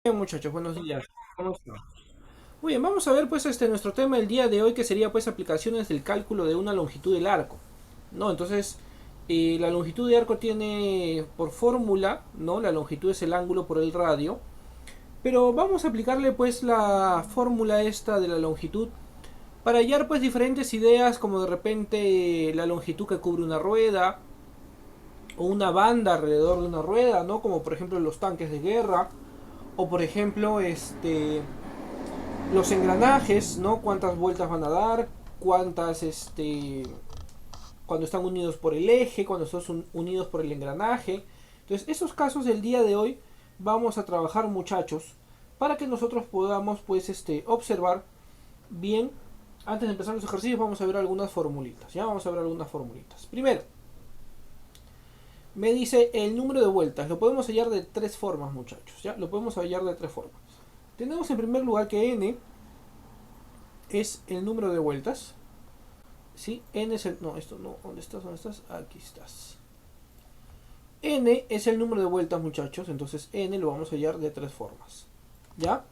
Bien, muchachos, buenos días. ¿Cómo están? Muy bien, vamos a ver pues nuestro tema del día de hoy, que sería pues aplicaciones del cálculo de una longitud del arco. ¿No? Entonces, la longitud de arco tiene por fórmula, ¿no? La longitud es el ángulo por el radio. Pero vamos a aplicarle pues la fórmula esta de la longitud para hallar pues diferentes ideas, como de repente la longitud que cubre una rueda o una banda alrededor de una rueda, ¿no? Como por ejemplo los tanques de guerra, o por ejemplo los engranajes, ¿no? Cuántas vueltas van a dar, cuántas, cuando están unidos por el eje, cuando están unidos por el engranaje. Entonces, esos casos del día de hoy vamos a trabajar, muchachos, para que nosotros podamos, pues, observar bien. Antes de empezar los ejercicios, vamos a ver algunas formulitas. Ya vamos a ver algunas formulitas. Primero, me dice el número de vueltas. Lo podemos hallar de tres formas, muchachos. Ya lo podemos hallar de tres formas. Tenemos en primer lugar que n es el número de vueltas. ¿Sí? N es el... No, esto no. ¿Dónde estás? ¿Dónde estás? Aquí estás. N es el número de vueltas, muchachos. Entonces N lo vamos a hallar de tres formas. ¿Ya?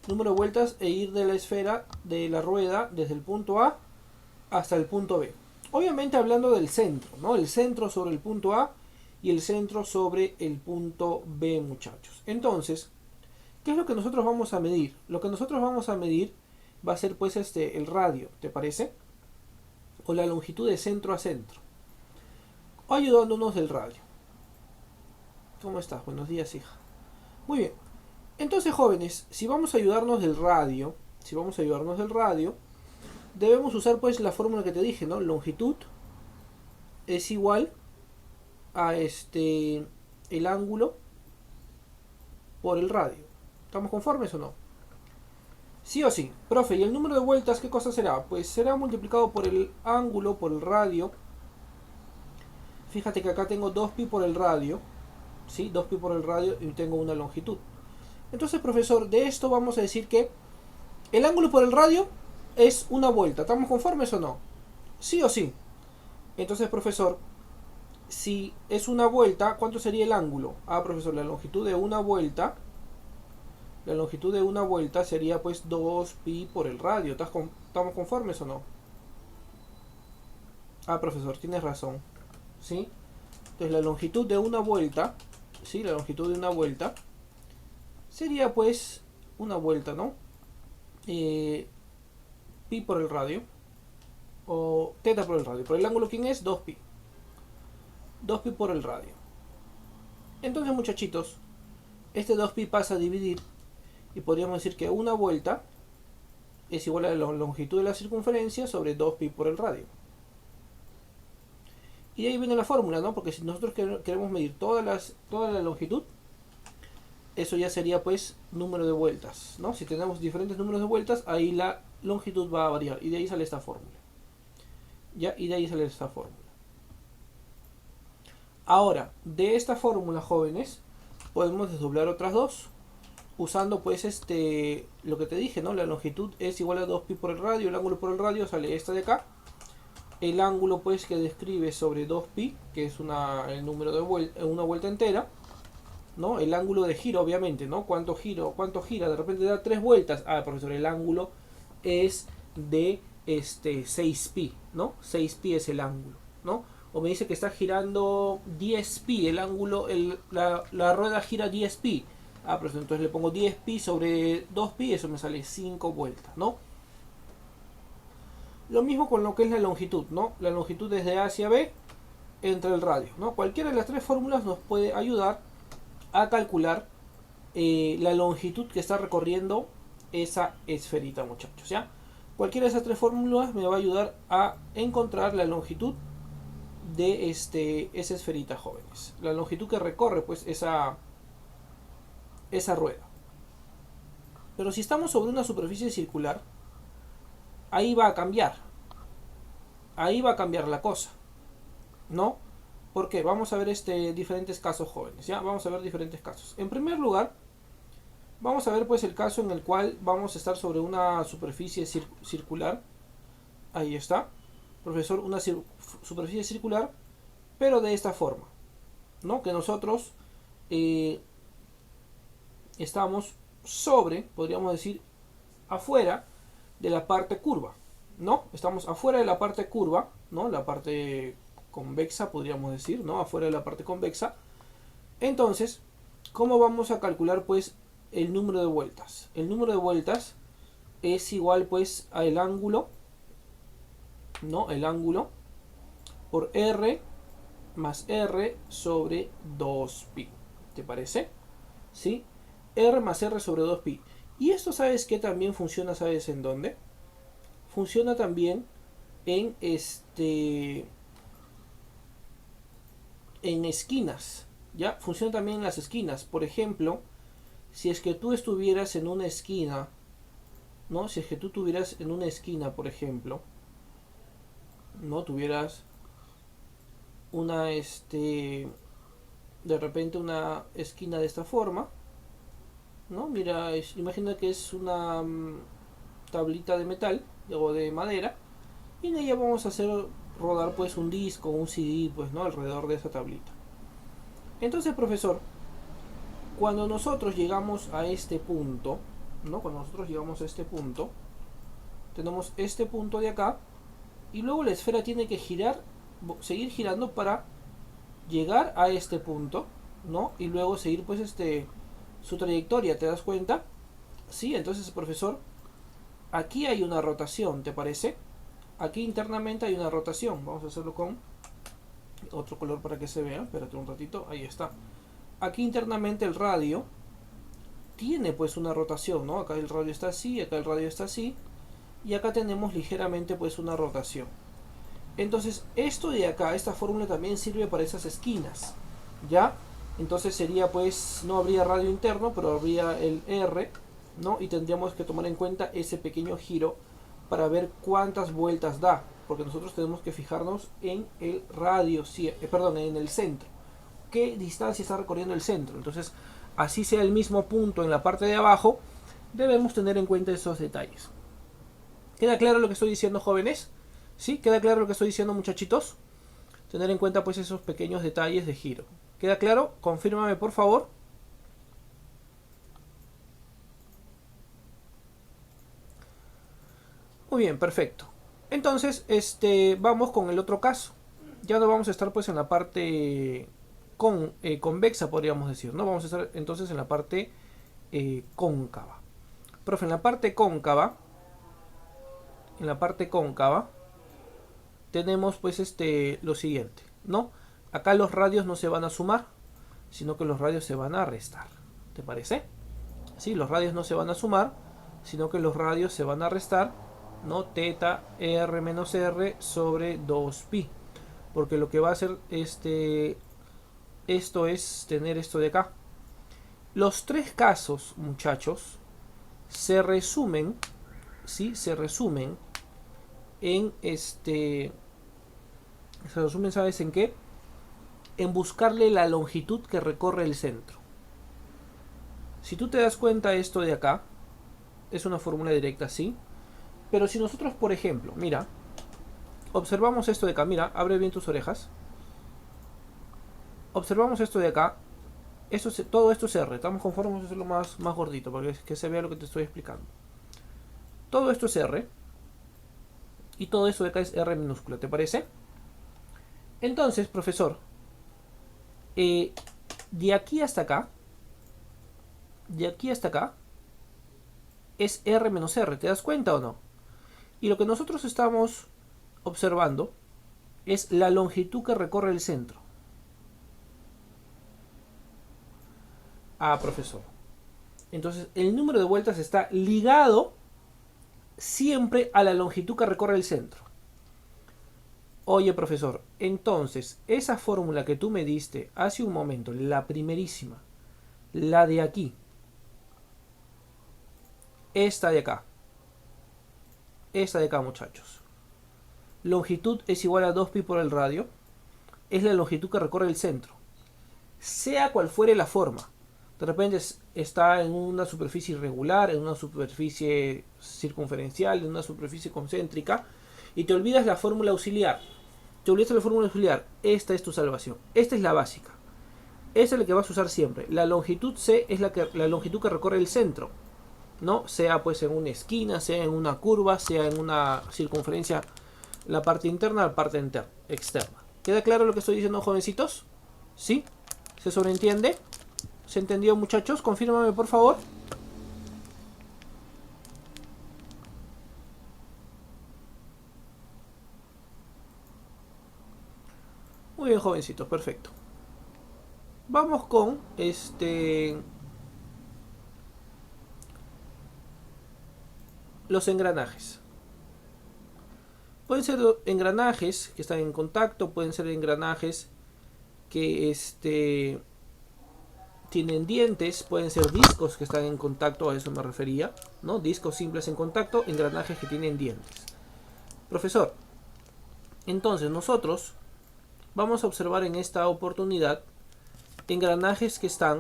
Número de vueltas e ir de la esfera de la rueda desde el punto A hasta el punto B. Obviamente hablando del centro, ¿no? El centro sobre el punto A y el centro sobre el punto B, muchachos. Entonces, ¿qué es lo que nosotros vamos a medir? Lo que nosotros vamos a medir va a ser pues el radio, ¿te parece? O la longitud de centro a centro, ayudándonos del radio. ¿Cómo estás? Buenos días, hija. Muy bien. Entonces, jóvenes, si vamos a ayudarnos del radio, debemos usar pues la fórmula que te dije, ¿no? Longitud es igual a el ángulo por el radio. ¿Estamos conformes o no? Sí o sí. Profe, ¿y el número de vueltas qué cosa será? Pues será multiplicado por el ángulo, por el radio. Fíjate que acá tengo 2pi por el radio. ¿Sí? 2pi por el radio y tengo una longitud. Entonces, profesor, de esto vamos a decir que el ángulo por el radio es una vuelta. ¿Estamos conformes o no? Sí o sí. Entonces, profesor, si es una vuelta, ¿cuánto sería el ángulo? Ah, profesor, la longitud de una vuelta. La longitud de una vuelta sería pues 2pi por el radio. ¿Estamos conformes o no? Ah, profesor, tienes razón. ¿Sí? Entonces la longitud de una vuelta, ¿sí? La longitud de una vuelta sería pues una vuelta, ¿no? Eh, pi por el radio, o teta por el radio. Por el ángulo, ¿quién es? 2pi. 2pi por el radio. Entonces, muchachitos, este 2pi pasa a dividir y podríamos decir que una vuelta es igual a la longitud de la circunferencia sobre 2pi por el radio. Y de ahí viene la fórmula, ¿no? Porque si nosotros queremos medir toda la longitud, eso ya sería pues número de vueltas, ¿no? Si tenemos diferentes números de vueltas, ahí la longitud va a variar. Y de ahí sale esta fórmula. ¿Ya? Y de ahí sale esta fórmula. Ahora, de esta fórmula, jóvenes, podemos desdoblar otras dos. Usando pues lo que te dije, ¿no? La longitud es igual a 2pi por el radio, el ángulo por el radio sale esta de acá. El ángulo pues que describe sobre 2pi, que es el número de una vuelta entera, ¿no? El ángulo de giro, obviamente, ¿no? ¿Cuánto gira? De repente da 3 vueltas. Ah, profesor, el ángulo es de 6pi, ¿no? 6pi es el ángulo, ¿no? O me dice que está girando 10pi, el ángulo, la rueda gira 10pi. Ah, profesor, entonces le pongo 10pi sobre 2pi, eso me sale 5 vueltas, ¿no? Lo mismo con lo que es la longitud, ¿no? La longitud desde A hacia B entre el radio, ¿no? Cualquiera de las tres fórmulas nos puede ayudar a calcular la longitud que está recorriendo esa esferita, muchachos, ¿ya? Cualquiera de esas tres fórmulas me va a ayudar a encontrar la longitud de esa esferita, jóvenes. La longitud que recorre, pues, esa rueda. Pero si estamos sobre una superficie circular, ahí va a cambiar. Ahí va a cambiar la cosa, ¿no? Porque vamos a ver diferentes casos, jóvenes, ¿ya? Vamos a ver diferentes casos. En primer lugar, vamos a ver pues el caso en el cual vamos a estar sobre una superficie circular. Ahí está, profesor, una superficie circular, pero de esta forma, ¿no? Que nosotros estamos sobre, podríamos decir, afuera de la parte curva, ¿no? Estamos afuera de la parte curva, ¿no? La parte convexa, podríamos decir, ¿no? Afuera de la parte convexa. Entonces, ¿cómo vamos a calcular, pues, el número de vueltas? El número de vueltas es igual, pues, al ángulo, ¿no? El ángulo por R más R sobre 2pi. ¿Te parece? ¿Sí? R más R sobre 2pi. Y esto, ¿sabes qué? También funciona, ¿sabes en dónde? Funciona también en en esquinas. ¿Ya? Funciona también en las esquinas. Por ejemplo, si es que tú estuvieras en una esquina, ¿no? Si es que tú tuvieras en una esquina, por ejemplo, ¿no? Tuvieras una, de repente una esquina de esta forma, ¿no? Mira, imagina que es una tablita de metal o de madera, y en ella vamos a hacer rodar, pues, un disco, un CD, pues, ¿no? Alrededor de esa tablita. Entonces, profesor, cuando nosotros llegamos a este punto, ¿no? Cuando nosotros llegamos a este punto, tenemos este punto de acá, y luego la esfera tiene que girar, seguir girando para llegar a este punto, ¿no? Y luego seguir, pues, su trayectoria, ¿te das cuenta? Sí, entonces, profesor, aquí hay una rotación, ¿te parece? Aquí internamente hay una rotación. Vamos a hacerlo con otro color para que se vea. Espérate un ratito, ahí está. Aquí internamente el radio tiene, pues, una rotación, ¿no? Acá el radio está así, acá el radio está así, y acá tenemos ligeramente, pues, una rotación. Entonces, esto de acá, esta fórmula también sirve para esas esquinas, ¿ya? Entonces sería, pues, no habría radio interno, pero habría el R, ¿no? Y tendríamos que tomar en cuenta ese pequeño giro para ver cuántas vueltas da, porque nosotros tenemos que fijarnos en el radio, perdón, en el centro. ¿Qué distancia está recorriendo el centro? Entonces, así sea el mismo punto en la parte de abajo, debemos tener en cuenta esos detalles. ¿Queda claro lo que estoy diciendo, jóvenes? ¿Sí? ¿Queda claro lo que estoy diciendo, muchachitos? Tener en cuenta, pues, esos pequeños detalles de giro. ¿Queda claro? Confírmame, por favor. Muy bien, perfecto. Entonces, vamos con el otro caso. Ya no vamos a estar, pues, en la parte convexa, podríamos decir, ¿no? Vamos a estar entonces en la parte cóncava. Profe, en la parte cóncava, tenemos, pues, lo siguiente, ¿no? Acá los radios no se van a sumar, sino que los radios se van a restar. ¿Te parece? Sí, los radios no se van a sumar, sino que los radios se van a restar, ¿no? Teta R menos R sobre 2pi. Porque lo que va a hacer esto es tener esto de acá. Los tres casos, muchachos, se resumen, ¿sí? Se resumen en se resumen, ¿sabes en qué? En buscarle la longitud que recorre el centro. Si tú te das cuenta, esto de acá es una fórmula directa, sí. Pero si nosotros, por ejemplo, mira, observamos esto de acá, mira, abre bien tus orejas. Observamos esto de acá. Todo esto es R. Estamos conformes a hacerlo más gordito para que se vea lo que te estoy explicando. Todo esto es R. Y todo esto de acá es R minúscula, ¿te parece? Entonces, profesor, de aquí hasta acá, es R menos R, ¿te das cuenta o no? Y lo que nosotros estamos observando es la longitud que recorre el centro. Ah, profesor. Entonces, el número de vueltas está ligado siempre a la longitud que recorre el centro. Oye, profesor, entonces, esa fórmula que tú me diste hace un momento, la primerísima, la de aquí, esta de acá, muchachos. Longitud es igual a 2pi por el radio. Es la longitud que recorre el centro. Sea cual fuere la forma. De repente está en una superficie irregular, en una superficie circunferencial, en una superficie concéntrica, y te olvidas la fórmula auxiliar. Esta es tu salvación. Esta es la básica. Esa es la que vas a usar siempre. La longitud C es la longitud que recorre el centro, ¿no? Sea pues en una esquina, sea en una curva, sea en una circunferencia, la parte interna, la parte externa. ¿Queda claro lo que estoy diciendo, jovencitos? ¿Sí? ¿Se sobreentiende? ¿Se entendió, muchachos? Confírmame, por favor. Muy bien, jovencitos, perfecto. Vamos con los engranajes. Pueden ser engranajes que están en contacto, pueden ser engranajes que tienen dientes, pueden ser discos que están en contacto, a eso me refería, ¿no? Discos simples en contacto, engranajes que tienen dientes. Profesor, entonces nosotros vamos a observar en esta oportunidad engranajes que están,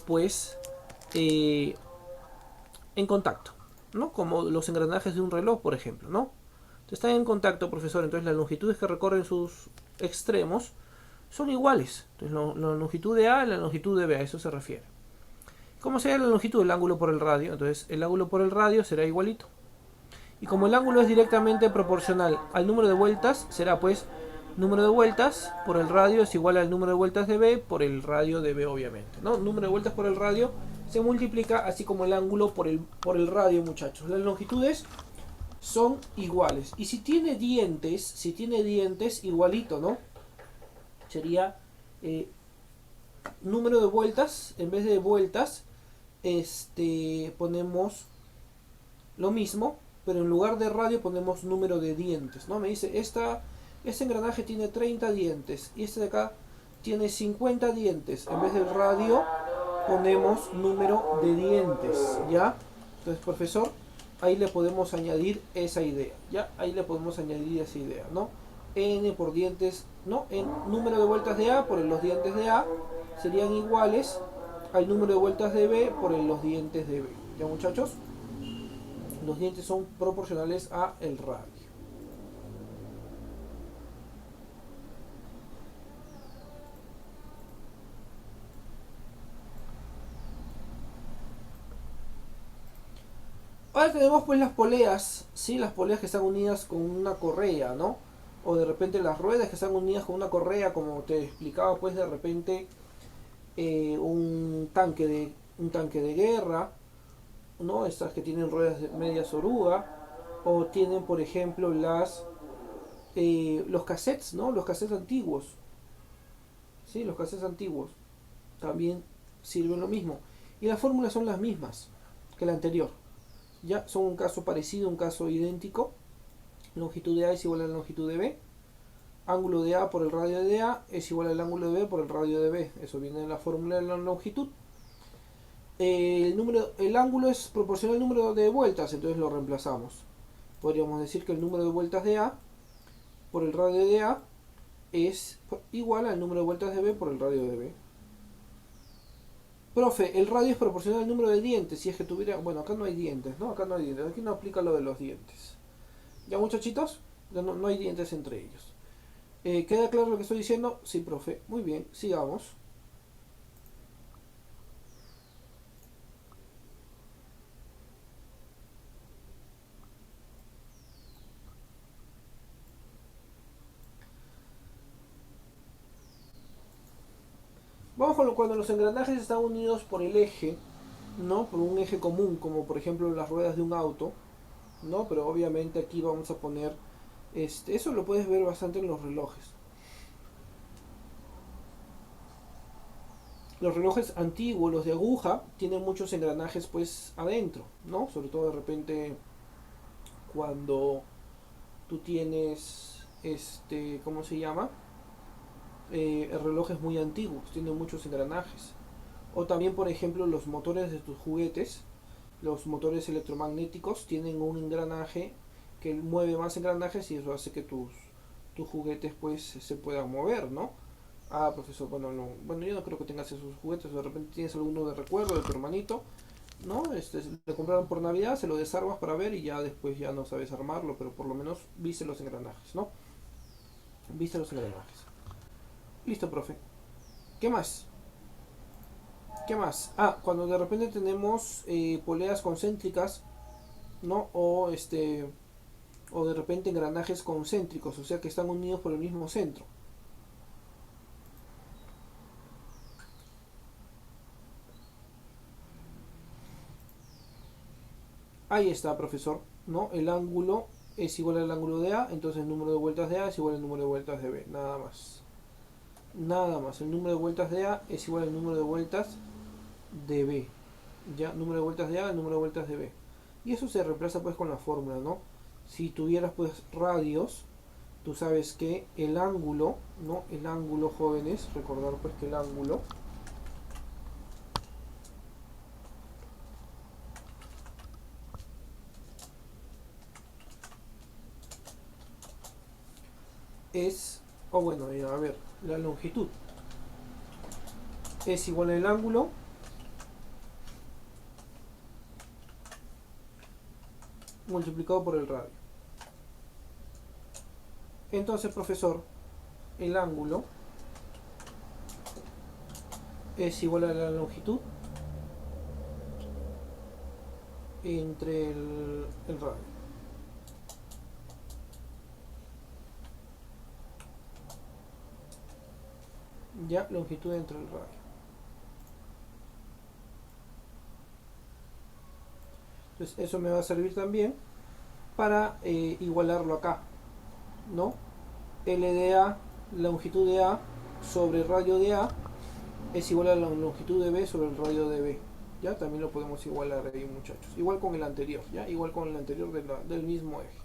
pues, en contacto, ¿no? Como los engranajes de un reloj, por ejemplo, ¿no? Están en contacto, profesor, entonces las longitudes que recorren sus extremos son iguales. Entonces la longitud de A y la longitud de B, a eso se refiere. ¿Cómo será la longitud del ángulo por el radio? Entonces el ángulo por el radio será igualito. Y como el ángulo es directamente proporcional al número de vueltas, será pues número de vueltas por el radio es igual al número de vueltas de B por el radio de B, obviamente, ¿no? Número de vueltas por el radio se multiplica así como el ángulo por el radio, muchachos. Las longitudes son iguales. Y si tiene dientes, igualito, ¿no? Sería número de vueltas, en vez de vueltas, ponemos lo mismo, pero en lugar de radio ponemos número de dientes, ¿no? Me dice, este engranaje tiene 30 dientes y este de acá tiene 50 dientes. En vez del radio ponemos número de dientes, ¿ya? Entonces, profesor, ahí le podemos añadir esa idea, ¿ya? Ahí le podemos añadir esa idea, ¿no? N por dientes, ¿no? En número de vueltas de A por los dientes de A serían iguales al número de vueltas de B por los dientes de B. ¿Ya, muchachos? Los dientes son proporcionales a el radio. Ahora tenemos pues las poleas, ¿sí? Las poleas que están unidas con una correa, ¿no? O de repente las ruedas que están unidas con una correa, como te explicaba, pues de repente un tanque de guerra, ¿no? Estas que tienen ruedas de medias oruga, o tienen, por ejemplo, los cassettes, ¿no? Los cassettes antiguos, ¿sí? Los cassettes antiguos también sirven lo mismo. Y las fórmulas son las mismas que la anterior. Ya son un caso parecido, un caso idéntico. Longitud de A es igual a la longitud de B. Ángulo de A por el radio de A es igual al ángulo de B por el radio de B. Eso viene en la fórmula de la longitud. El ángulo es proporcional al número de vueltas, entonces lo reemplazamos. Podríamos decir que el número de vueltas de A por el radio de A es igual al número de vueltas de B por el radio de B. Profe, el radio es proporcional al número de dientes. Si es que tuviera... Bueno, acá no hay dientes, ¿no? Acá no hay dientes. Aquí no aplica lo de los dientes. ¿Ya, muchachitos? No hay dientes entre ellos. ¿Queda claro lo que estoy diciendo? Sí, profe. Muy bien, sigamos. Vamos con cuando los engranajes están unidos por el eje, ¿no? Por un eje común, como por ejemplo las ruedas de un auto, ¿no? Pero obviamente aquí vamos a poner... eso lo puedes ver bastante en los relojes. Los relojes antiguos, los de aguja, tienen muchos engranajes pues adentro, ¿no? Sobre todo de repente cuando tú tienes, ¿cómo se llama? Relojes muy antiguos, tienen muchos engranajes. O también, por ejemplo, los motores de tus juguetes, los motores electromagnéticos tienen un engranaje que mueve más engranajes y eso hace que tus juguetes pues se puedan mover, ¿no? Ah, profesor, bueno, no, bueno, yo no creo que tengas esos juguetes, de repente tienes alguno de recuerdo de tu hermanito, ¿no? Le compraron por Navidad, se lo desarmas para ver y ya después ya no sabes armarlo, pero por lo menos viste los engranajes, ¿no? Viste los engranajes. Listo, profe. ¿Qué más? ¿Qué más? Cuando de repente tenemos poleas concéntricas, ¿no? O de repente engranajes concéntricos, o sea que están unidos por el mismo centro. Ahí está, profesor, ¿no? El ángulo es igual al ángulo de A, entonces el número de vueltas de A es igual al número de vueltas de B, nada más. Nada más, el número de vueltas de A es igual al número de vueltas de B. Ya, número de vueltas de A, el número de vueltas de B. Y eso se reemplaza pues con la fórmula, ¿no? Si tuvieras pues radios, tú sabes que el ángulo, ¿no? El ángulo, jóvenes, recordar pues que el ángulo es, o bueno, a ver, la longitud es igual al ángulo multiplicado por el radio. Entonces, profesor, el ángulo es igual a la longitud entre el radio. Ya, longitud entre el radio. Entonces, eso me va a servir también para igualarlo acá, ¿no? L de A, longitud de A sobre radio de A es igual a la longitud de B sobre el radio de B. Ya también lo podemos igualar ahí, muchachos. Igual con el anterior, ya igual con el anterior del mismo eje.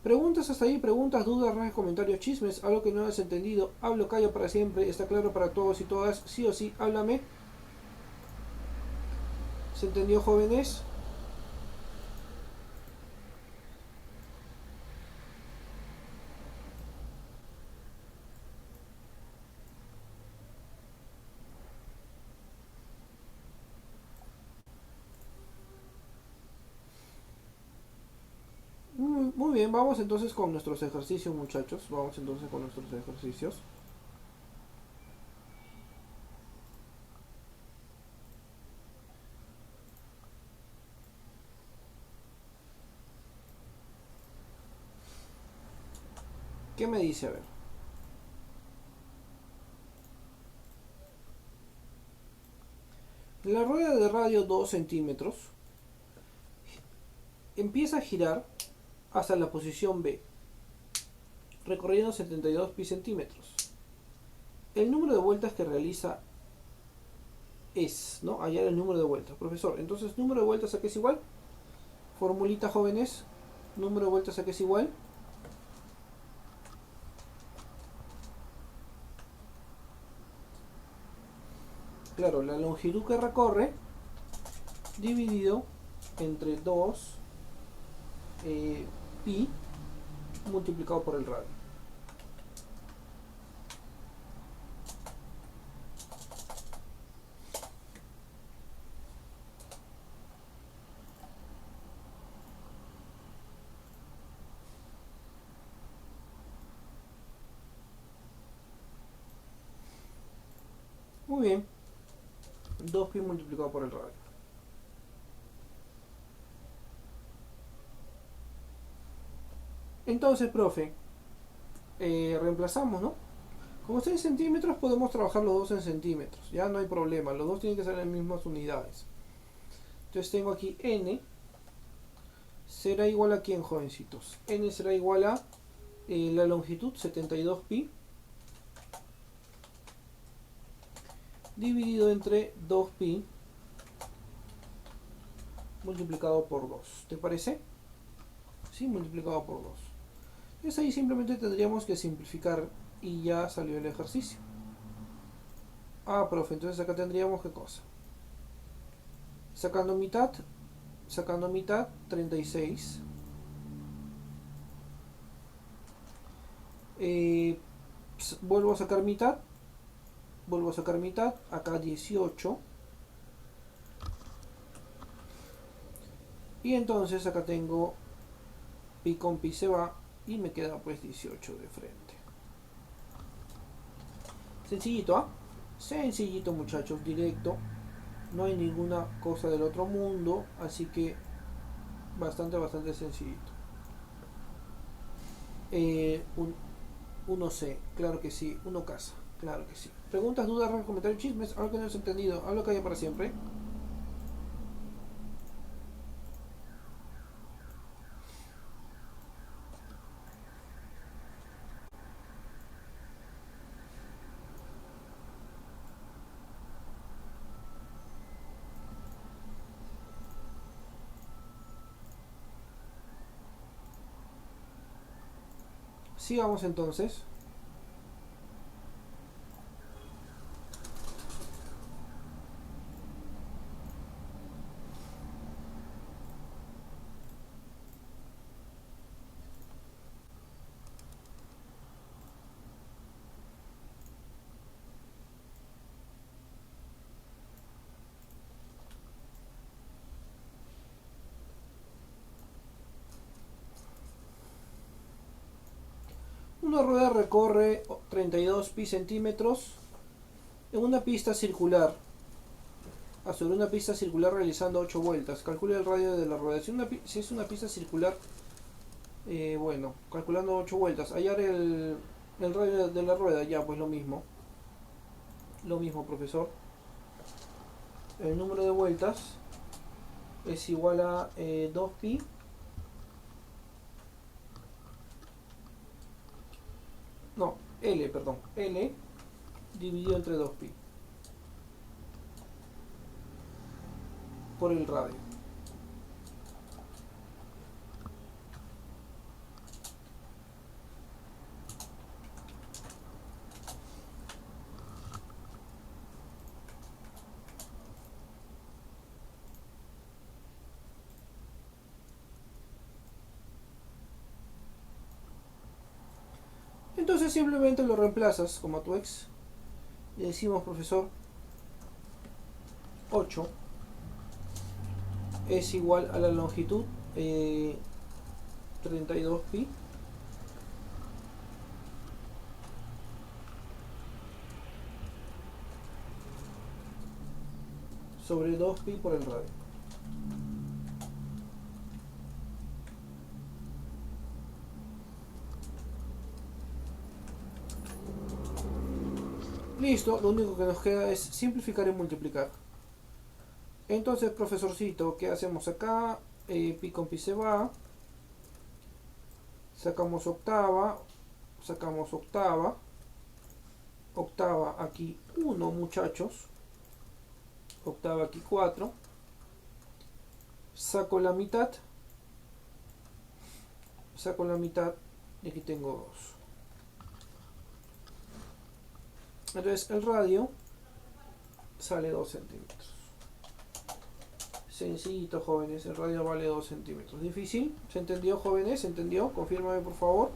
Preguntas hasta ahí, preguntas, dudas, rajas, comentarios, chismes, algo que no has entendido, hablo, callo para siempre, está claro para todos y todas, sí o sí, háblame. ¿Se entendió, jóvenes? Muy bien, vamos entonces con nuestros ejercicios, muchachos. Vamos entonces con nuestros ejercicios. ¿Qué me dice? A ver. La rueda de radio 2 centímetros empieza a girar hasta la posición B, recorriendo 72 pi centímetros. El número de vueltas que realiza es, ¿no? Hallar el número de vueltas. Profesor, entonces, ¿número de vueltas a qué es igual? Formulita, jóvenes. ¿Número de vueltas a qué es igual? Claro, la longitud que recorre dividido entre 2 pi multiplicado por el radio. Muy bien. 2 pi multiplicado por el radio. Entonces, profe, reemplazamos, ¿no? Como 6 centímetros podemos trabajar los dos en centímetros. Ya no hay problema. Los dos tienen que ser en las mismas unidades. Entonces tengo aquí n. Será igual a quién, jovencitos. N será igual a la longitud 72 pi dividido entre 2 pi multiplicado por 2. ¿Te parece? Sí, multiplicado por 2. Entonces ahí simplemente tendríamos que simplificar y ya salió el ejercicio. Profe, entonces acá tendríamos qué cosa. Sacando mitad, 36. Vuelvo a sacar mitad, acá 18. Y entonces acá tengo pi con pi se va y me queda pues 18 de frente. Sencillito, ¿ah? Sencillito muchachos, directo. No hay ninguna cosa del otro mundo, así que bastante sencillito. Un 1C, claro que sí. 1 casa, claro que sí. Preguntas, dudas, raros, comentarios, chismes, algo que no has entendido, hablo que haya para siempre. Sigamos entonces. Una rueda recorre 32 pi centímetros en una pista circular. Sobre una pista circular realizando 8 vueltas. Calcula el radio de la rueda. Si es una pista circular, bueno, calculando 8 vueltas. Hallar el radio de la rueda, ya, pues lo mismo. Lo mismo, profesor. El número de vueltas es igual a 2pi. No, L, perdón. L dividido entre 2pi por el radio. Entonces simplemente lo reemplazas como a tu ex. Le decimos, profesor, 8 es igual a la longitud 32pi sobre 2pi por el radio. Listo, lo único que nos queda es simplificar y multiplicar. Entonces, profesorcito, ¿qué hacemos acá? Pi con pi se va. Sacamos octava. Sacamos octava. Octava aquí 1, muchachos. Octava aquí 4. Saco la mitad. Saco la mitad. Y aquí tengo 2. Entonces el radio sale 2 centímetros. Sencillito, jóvenes. El radio vale 2 centímetros. ¿Difícil? ¿Se entendió, jóvenes? ¿Se entendió? Confírmame, por favor.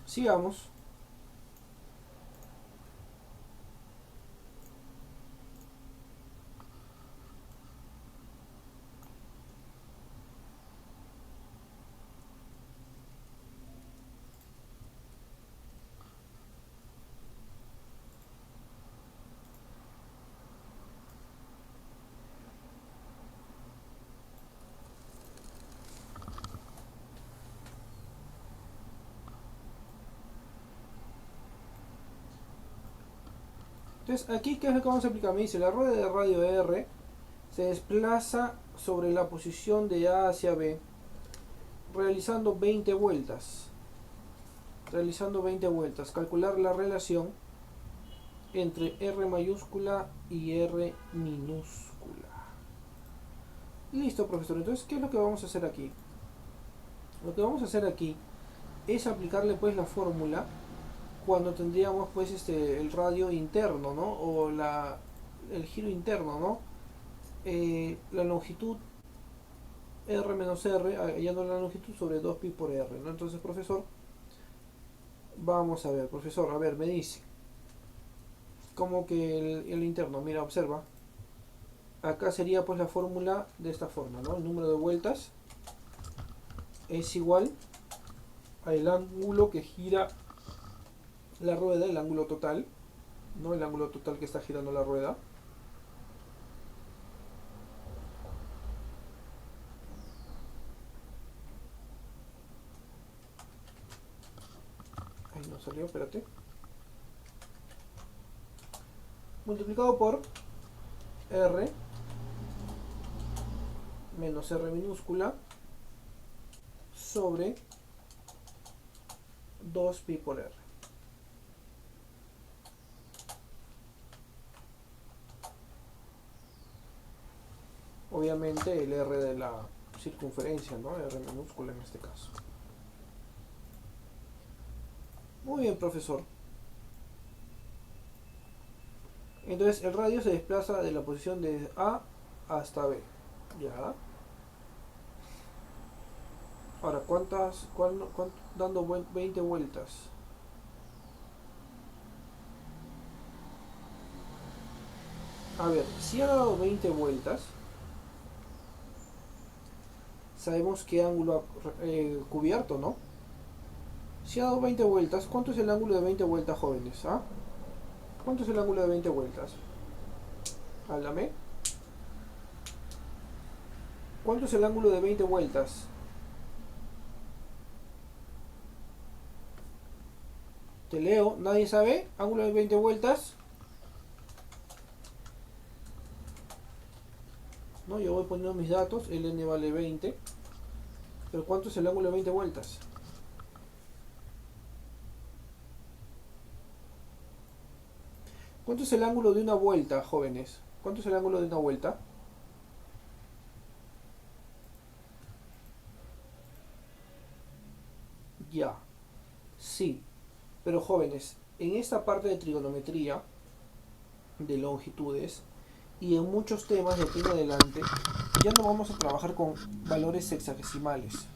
Sigamos. Entonces, aquí, ¿qué es lo que vamos a aplicar? Me dice, la rueda de radio R se desplaza sobre la posición de A hacia B, realizando 20 vueltas. Realizando 20 vueltas. Calcular la relación entre R mayúscula y R minúscula. Listo, profesor. Entonces, ¿qué es lo que vamos a hacer aquí? Lo que vamos a hacer aquí es aplicarle pues la fórmula cuando tendríamos pues el radio interno, ¿no? O el giro interno, ¿no? La longitud R menos R, hallando la longitud sobre 2pi por R, ¿no? Entonces, profesor, vamos a ver, profesor, a ver, me dice, como que el interno, mira, observa, acá sería pues la fórmula de esta forma, ¿no? El número de vueltas es igual al ángulo que gira la rueda, el ángulo total, ¿no? El ángulo total que está girando la rueda. Ahí no salió, espérate. Multiplicado por R menos R minúscula sobre 2pi por R. Obviamente el R de la circunferencia, ¿no? R minúscula en este caso. Muy bien, profesor. Entonces el radio se desplaza de la posición de A hasta B. Ya. Ahora, dando 20 vueltas? A ver, si ha dado 20 vueltas, sabemos qué ángulo ha cubierto, ¿no? Si ha dado 20 vueltas, ¿cuánto es el ángulo de 20 vueltas, jóvenes? ¿Ah? ¿Cuánto es el ángulo de 20 vueltas? Háblame. ¿Cuánto es el ángulo de 20 vueltas? Te leo, ¿nadie sabe? Ángulo de 20 vueltas. No, yo voy poniendo mis datos, el n vale 20. Pero ¿cuánto es el ángulo de 20 vueltas? ¿Cuánto es el ángulo de una vuelta, jóvenes? ¿Cuánto es el ángulo de una vuelta? Ya, sí. Pero jóvenes, en esta parte de trigonometría, de longitudes, y en muchos temas de aquí en adelante, ya no vamos a trabajar con valores sexagesimales,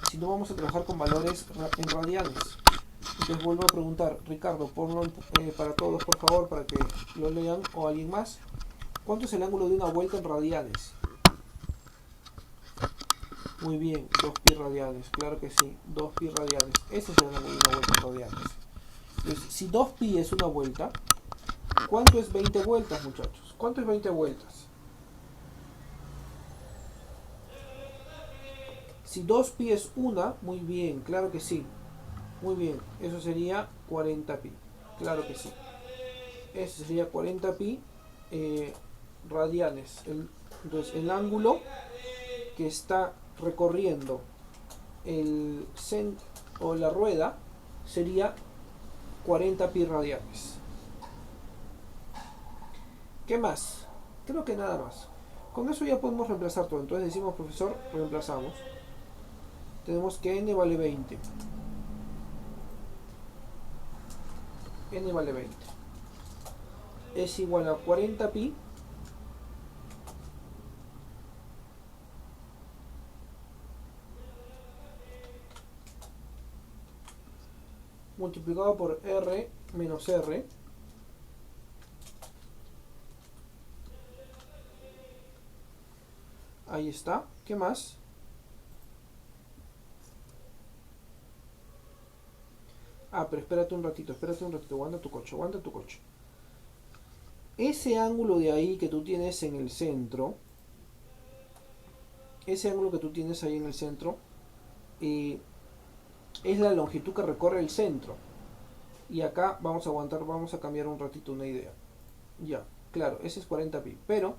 sino vamos a trabajar con valores en radianes. Entonces vuelvo a preguntar, Ricardo, ponlo para todos por favor, para que lo lean, o alguien más. ¿Cuánto es el ángulo de una vuelta en radianes? Muy bien, 2pi radianes, claro que sí, 2pi radianes. Ese es el ángulo de una vuelta en radianes. Entonces, si 2pi es una vuelta, ¿cuánto es 20 vueltas, muchachos? ¿Cuánto es 20 vueltas? Si 2pi es una, muy bien, claro que sí. Muy bien, eso sería 40pi. Claro que sí. Eso sería 40pi radianes. Entonces, el ángulo que está recorriendo el o la rueda sería 40pi radianes. ¿Qué más? Creo que nada más. Con eso ya podemos reemplazar todo. Entonces decimos, profesor, reemplazamos. Tenemos que n vale 20. N vale 20. Es igual a 40pi multiplicado por R menos R. Ahí está. ¿Qué más? Ah, pero espérate un ratito, aguanta tu coche, aguanta tu coche. Ese ángulo de ahí que tú tienes en el centro, ese ángulo que tú tienes ahí en el centro, es la longitud que recorre el centro. Y acá vamos a aguantar, vamos a cambiar un ratito una idea. Ya, claro, ese es 40pi, pero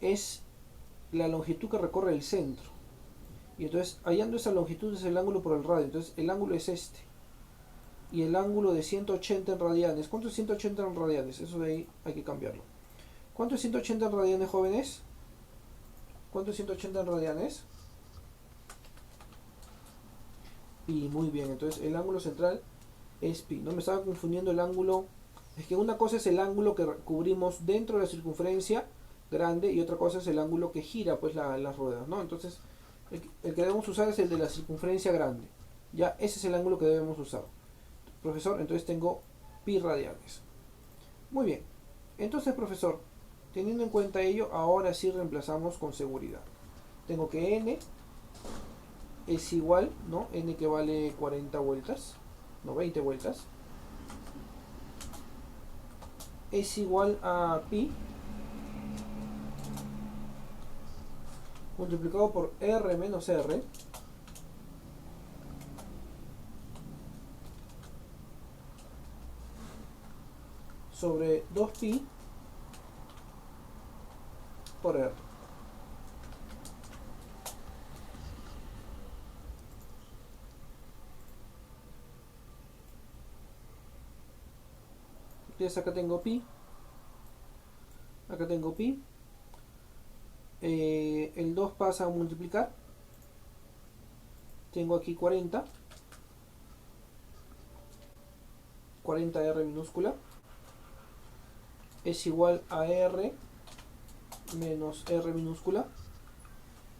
es la longitud que recorre el centro. Y entonces, hallando esa longitud es el ángulo por el radio. Entonces, el ángulo es este. Y el ángulo de 180 en radianes. ¿Cuánto es 180 en radianes? Eso de ahí hay que cambiarlo. ¿Cuánto es 180 en radianes, jóvenes? ¿Cuánto es 180 en radianes? Pi, muy bien. Entonces, el ángulo central es pi. No me estaba confundiendo el ángulo. Es que una cosa es el ángulo que cubrimos dentro de la circunferencia grande y otra cosa es el ángulo que gira pues las ruedas, ¿no? Entonces El que debemos usar es el de la circunferencia grande. Ya, ese es el ángulo que debemos usar. Profesor, entonces tengo pi radianes. Muy bien. Entonces, profesor, teniendo en cuenta ello, ahora sí reemplazamos con seguridad. Tengo que n es igual, ¿no? N que vale 40 vueltas, no, 20 vueltas, es igual a pi multiplicado por r menos r sobre 2pi por r. Entonces acá tengo pi, acá tengo pi, el 2 pasa a multiplicar, tengo aquí 40, 40r minúscula, es igual a r menos r minúscula.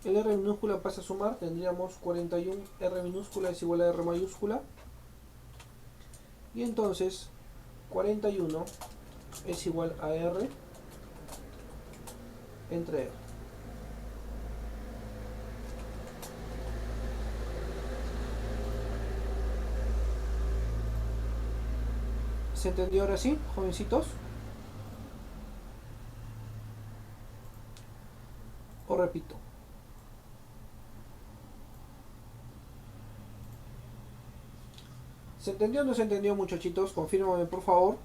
El r minúscula pasa a sumar, tendríamos 41 r minúscula es igual a r mayúscula. Y entonces 41 es igual a r entre r. ¿Se entendió ahora sí, jovencitos? O repito. ¿Se entendió o no se entendió, muchachitos? Confírmame, por favor.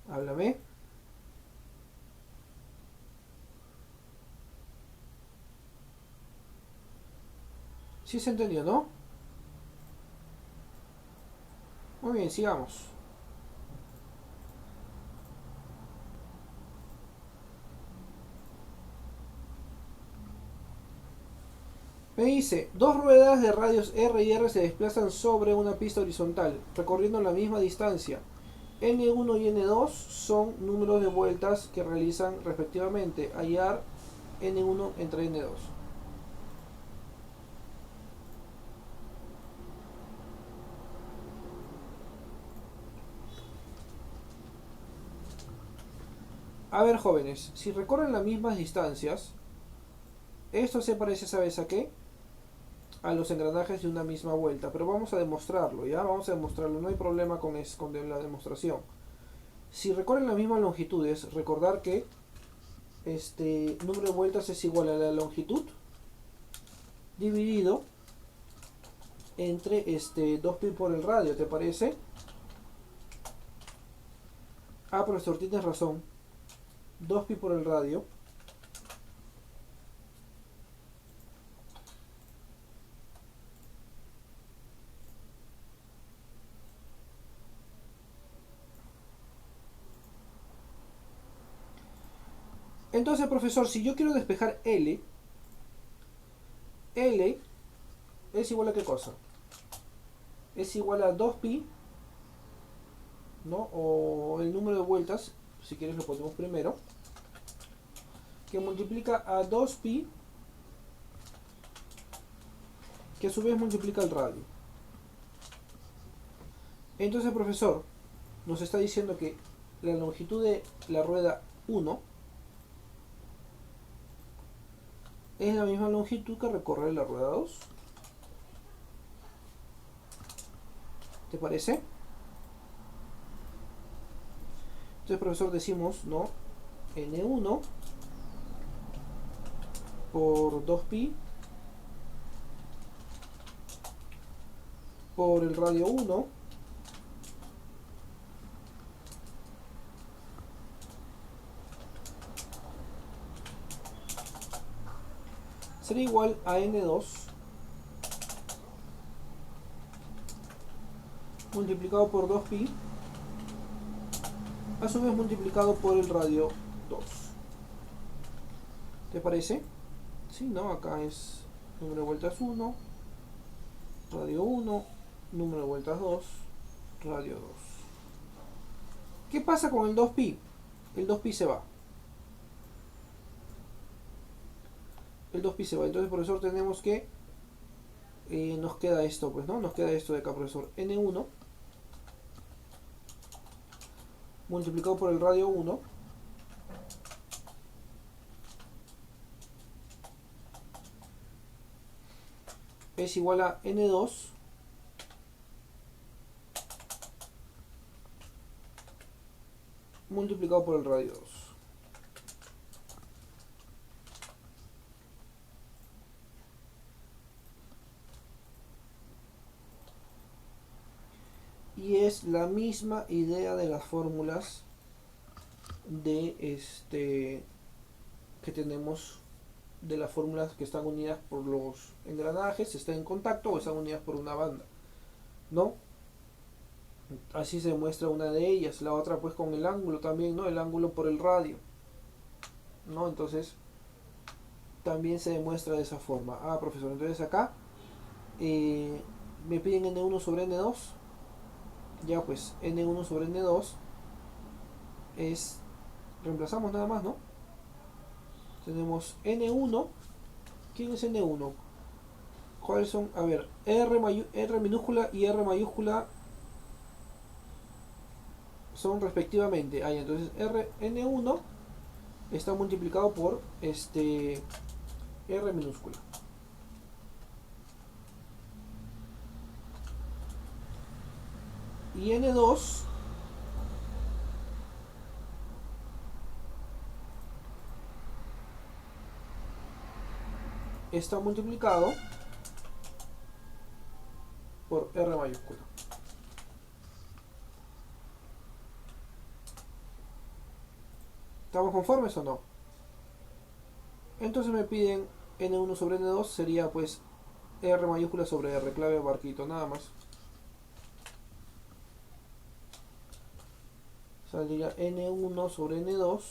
Háblame. ¿Sí se entendió, no? Muy bien, sigamos. Me dice, dos ruedas de radios R y R se desplazan sobre una pista horizontal, recorriendo la misma distancia. N1 y N2 son números de vueltas que realizan respectivamente. Hallar N1 entre N2. A ver, jóvenes, si recorren las mismas distancias, esto se parece, ¿sabes a qué? A los engranajes de una misma vuelta, pero vamos a demostrarlo, ¿ya? Vamos a demostrarlo, no hay problema con la demostración. Si recorren las mismas longitudes, recordar que este número de vueltas es igual a la longitud dividido entre 2pi por el radio, ¿te parece? Ah, profesor, tienes razón. 2pi por el radio entonces, profesor, si yo quiero despejar L es igual a ¿qué cosa? Es igual a 2pi, ¿no? O el número de vueltas, si quieres lo ponemos primero, que multiplica a 2pi, que a su vez multiplica el radio. Entonces, profesor, nos está diciendo que la longitud de la rueda 1 es la misma longitud que recorre la rueda 2. ¿Te parece? Entonces, profesor, decimos, ¿no? N1 por 2pi por el radio 1 será igual a N2 multiplicado por 2pi a su vez multiplicado por el radio 2. ¿Te parece? Sí, ¿no? Acá es número de vueltas 1, radio 1, número de vueltas 2, radio 2. ¿Qué pasa con el 2pi? El 2pi se va. El 2pi se va. Entonces, profesor, tenemos que... nos queda esto, pues, ¿no? Nos queda esto de acá, profesor. N1 multiplicado por el radio 1 es igual a N2 multiplicado por el radio 2. Y es la misma idea de las fórmulas de que tenemos, de las fórmulas que están unidas por los engranajes, están en contacto o están unidas por una banda, ¿no? Así se muestra una de ellas, la otra pues con el ángulo también, ¿no? El ángulo por el radio, ¿no? Entonces también se demuestra de esa forma. Ah, profesor, entonces acá me piden N1 sobre N2. Ya pues, N1 sobre N2 es... reemplazamos nada más, ¿no? Tenemos N1. ¿Quién es N1? ¿Cuáles son? A ver, R minúscula y R mayúscula son respectivamente. Ahí, entonces N1 está multiplicado por R minúscula. Y N2 está multiplicado por R mayúscula. ¿Estamos conformes o no? Entonces me piden N1 sobre N2, sería pues R mayúscula sobre R, clave barquito, nada más. Saldría N1 sobre N2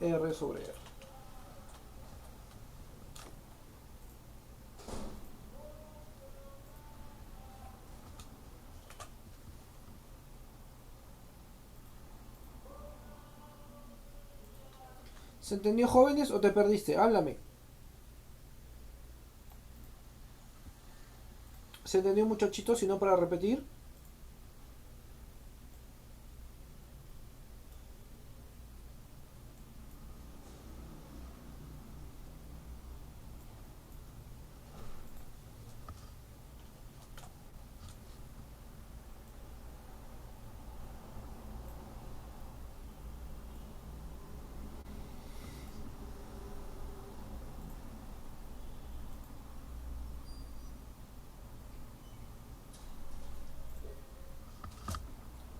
R sobre R. ¿Se entendió, jóvenes, o te perdiste? Háblame. ¿Se entendió, muchachitos? Si no, para repetir.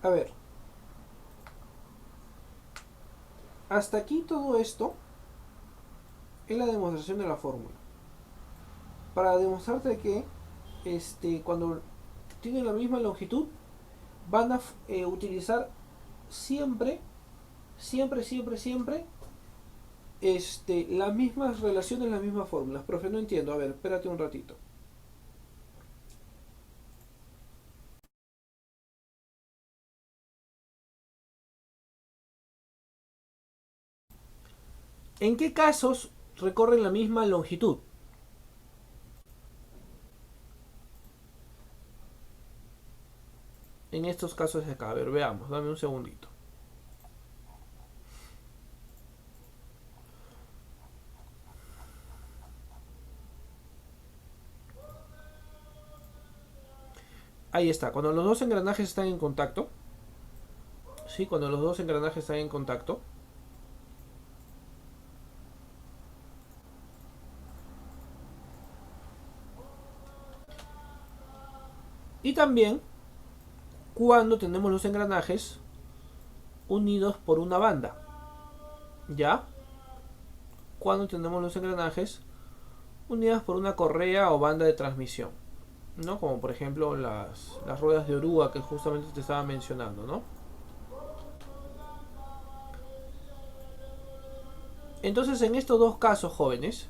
A ver. Hasta aquí todo esto es la demostración de la fórmula. Para demostrarte que cuando tienen la misma longitud, van a utilizar siempre, siempre, siempre, siempre las mismas relaciones, las mismas fórmulas. Profe, no entiendo. A ver, espérate un ratito. ¿En qué casos recorren la misma longitud? En estos casos de acá. A ver, veamos. Dame un segundito. Ahí está. Cuando los dos engranajes están en contacto. Sí, cuando los dos engranajes están en contacto. Y también cuando tenemos los engranajes unidos por una banda. ¿Ya? Cuando tenemos los engranajes unidas por una correa o banda de transmisión, ¿no? Como por ejemplo las ruedas de oruga que justamente te estaba mencionando, ¿no? Entonces en estos dos casos, jóvenes,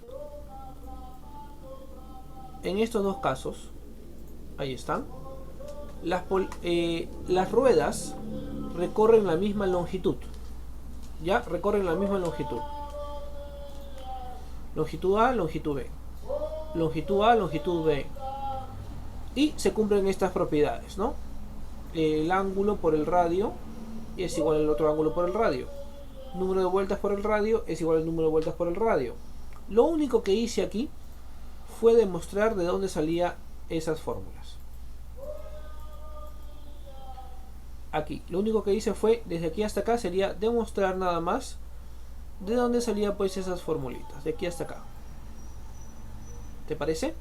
en estos dos casos, ahí están, las ruedas recorren la misma longitud. Ya recorren la misma longitud. Longitud A, longitud B. Longitud A, longitud B. Y se cumplen estas propiedades, ¿no? El ángulo por el radio es igual al otro ángulo por el radio. Número de vueltas por el radio es igual al número de vueltas por el radio. Lo único que hice aquí fue demostrar de dónde salían esas fórmulas. Aquí, lo único que hice fue, desde aquí hasta acá, sería demostrar nada más de dónde salían pues esas formulitas, de aquí hasta acá. ¿Te parece?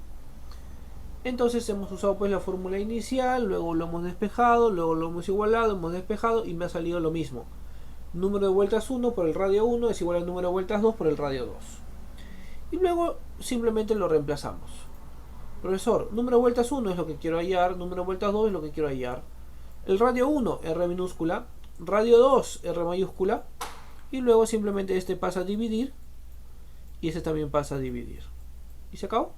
Entonces hemos usado pues la fórmula inicial, luego lo hemos despejado, luego lo hemos igualado, hemos despejado y me ha salido lo mismo. Número de vueltas 1 por el radio 1 es igual al número de vueltas 2 por el radio 2. Y luego simplemente lo reemplazamos. Profesor, número de vueltas 1 es lo que quiero hallar, número de vueltas 2 es lo que quiero hallar. El radio 1, R minúscula, radio 2, R mayúscula, y luego simplemente este pasa a dividir y este también pasa a dividir. ¿Y se acabó?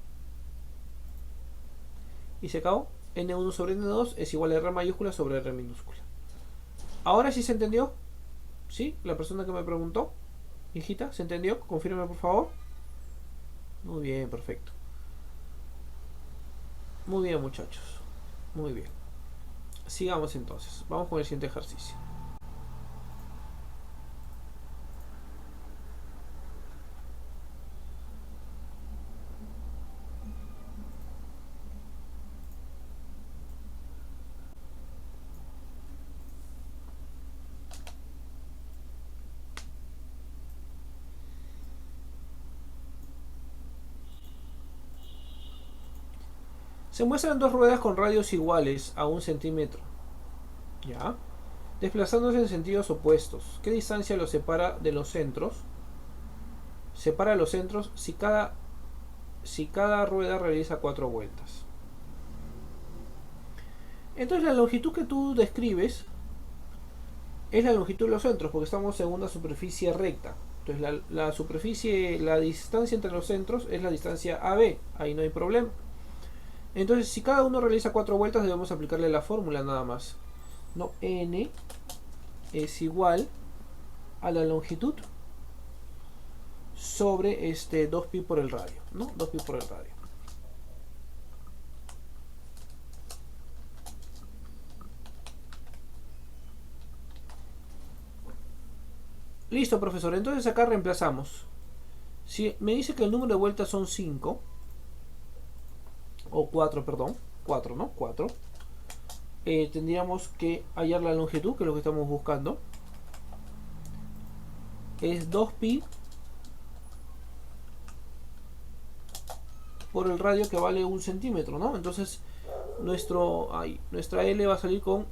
Y se acabó. N1 sobre N2 es igual a R mayúscula sobre R minúscula. ¿Ahora sí se entendió? ¿Sí? La persona que me preguntó, hijita, ¿se entendió? Confírmeme por favor. Muy bien, perfecto. Muy bien, muchachos. Muy bien. Sigamos entonces. Vamos con el siguiente ejercicio. Se muestran dos ruedas con radios iguales a 1 centímetro. ¿Ya? Desplazándose en sentidos opuestos. ¿Qué distancia los separa de los centros? Separa los centros si cada rueda realiza 4 vueltas. Entonces la longitud que tú describes es la longitud de los centros, porque estamos en una superficie recta. Entonces la superficie, la distancia entre los centros es la distancia AB. Ahí no hay problema. Entonces si cada uno realiza 4 vueltas debemos aplicarle la fórmula nada más. No, N es igual a la longitud sobre 2pi por el radio, ¿no? 2pi por el radio. Listo, profesor. Entonces acá reemplazamos. Si me dice que el número de vueltas son 5, o 4, perdón, 4, ¿no? 4. Tendríamos que hallar la longitud, que es lo que estamos buscando. Es 2pi por el radio, que vale 1 centímetro, ¿no? Entonces nuestra L va a salir con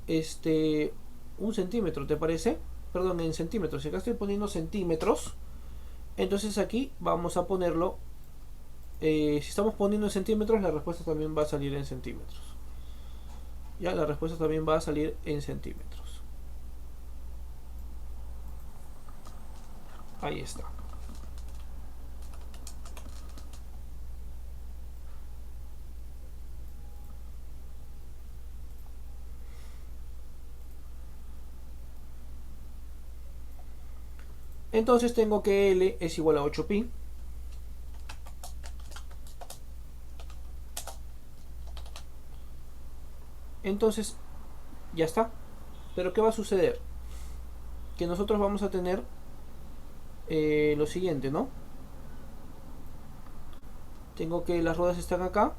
1 centímetro, ¿te parece? Perdón, en centímetros. Si acá estoy poniendo centímetros, entonces aquí vamos a ponerlo, si estamos poniendo en centímetros, la respuesta también va a salir en centímetros. Ya, la respuesta también va a salir en centímetros. Ahí está. Entonces tengo que L es igual a 8pi. Entonces, ya está. Pero ¿qué va a suceder? Que nosotros vamos a tener lo siguiente, ¿no? Tengo que las ruedas están acá.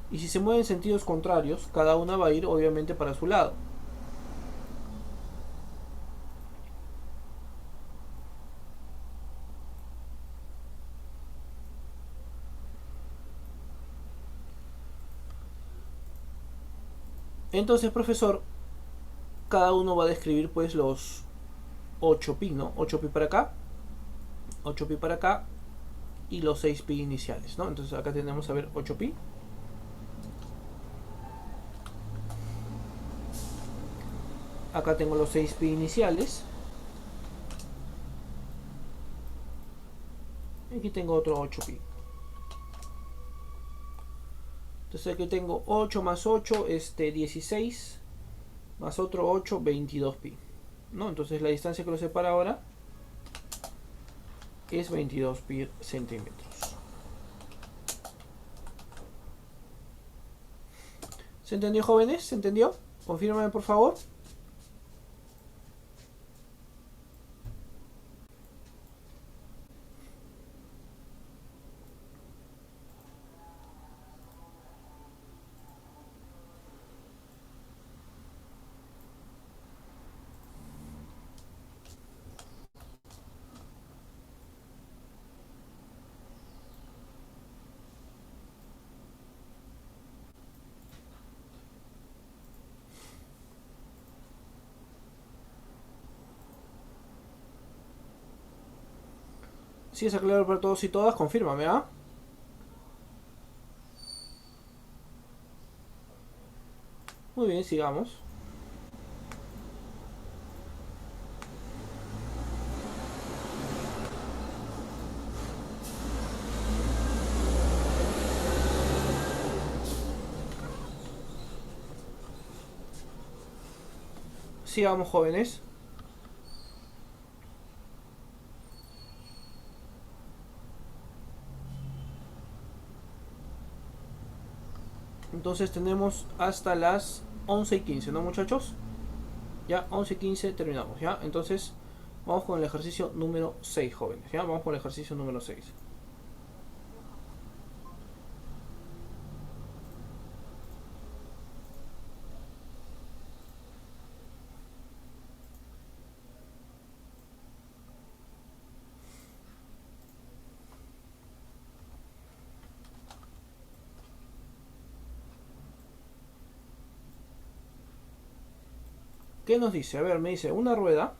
Y si se mueven en sentidos contrarios, cada una va a ir obviamente para su lado. Entonces, profesor, cada uno va a describir pues los 8pi, ¿no? 8pi para acá, 8pi para acá y los 6pi iniciales, ¿no? Entonces acá tenemos a ver 8pi. Acá tengo los 6 pi iniciales. Aquí tengo otro 8 pi. Entonces aquí tengo 8 más 8, 16, más otro 8, 22 pi. ¿No? Entonces la distancia que lo separa ahora es 22 pi centímetros. ¿Se entendió, jóvenes? ¿Se entendió? Confírmame, por favor. Si es claro para todos y todas, confírmame, ¿ah? Muy bien, sigamos. Sigamos, jóvenes. Entonces tenemos hasta las 11:15, ¿no, muchachos? Ya, 11:15 terminamos, ¿ya? Entonces, vamos con el ejercicio número 6, jóvenes, ¿ya? Vamos con el ejercicio número 6. ¿Qué nos dice? A ver, me dice una rueda,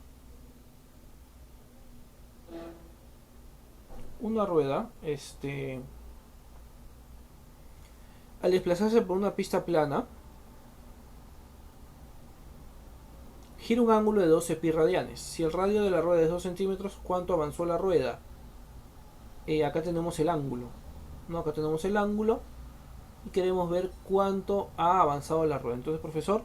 al desplazarse por una pista plana, gira un ángulo de 12 pi radianes. Si el radio de la rueda es 2 centímetros, ¿cuánto avanzó la rueda? Acá tenemos el ángulo, ¿no? Acá tenemos el ángulo y queremos ver cuánto ha avanzado la rueda. Entonces, profesor,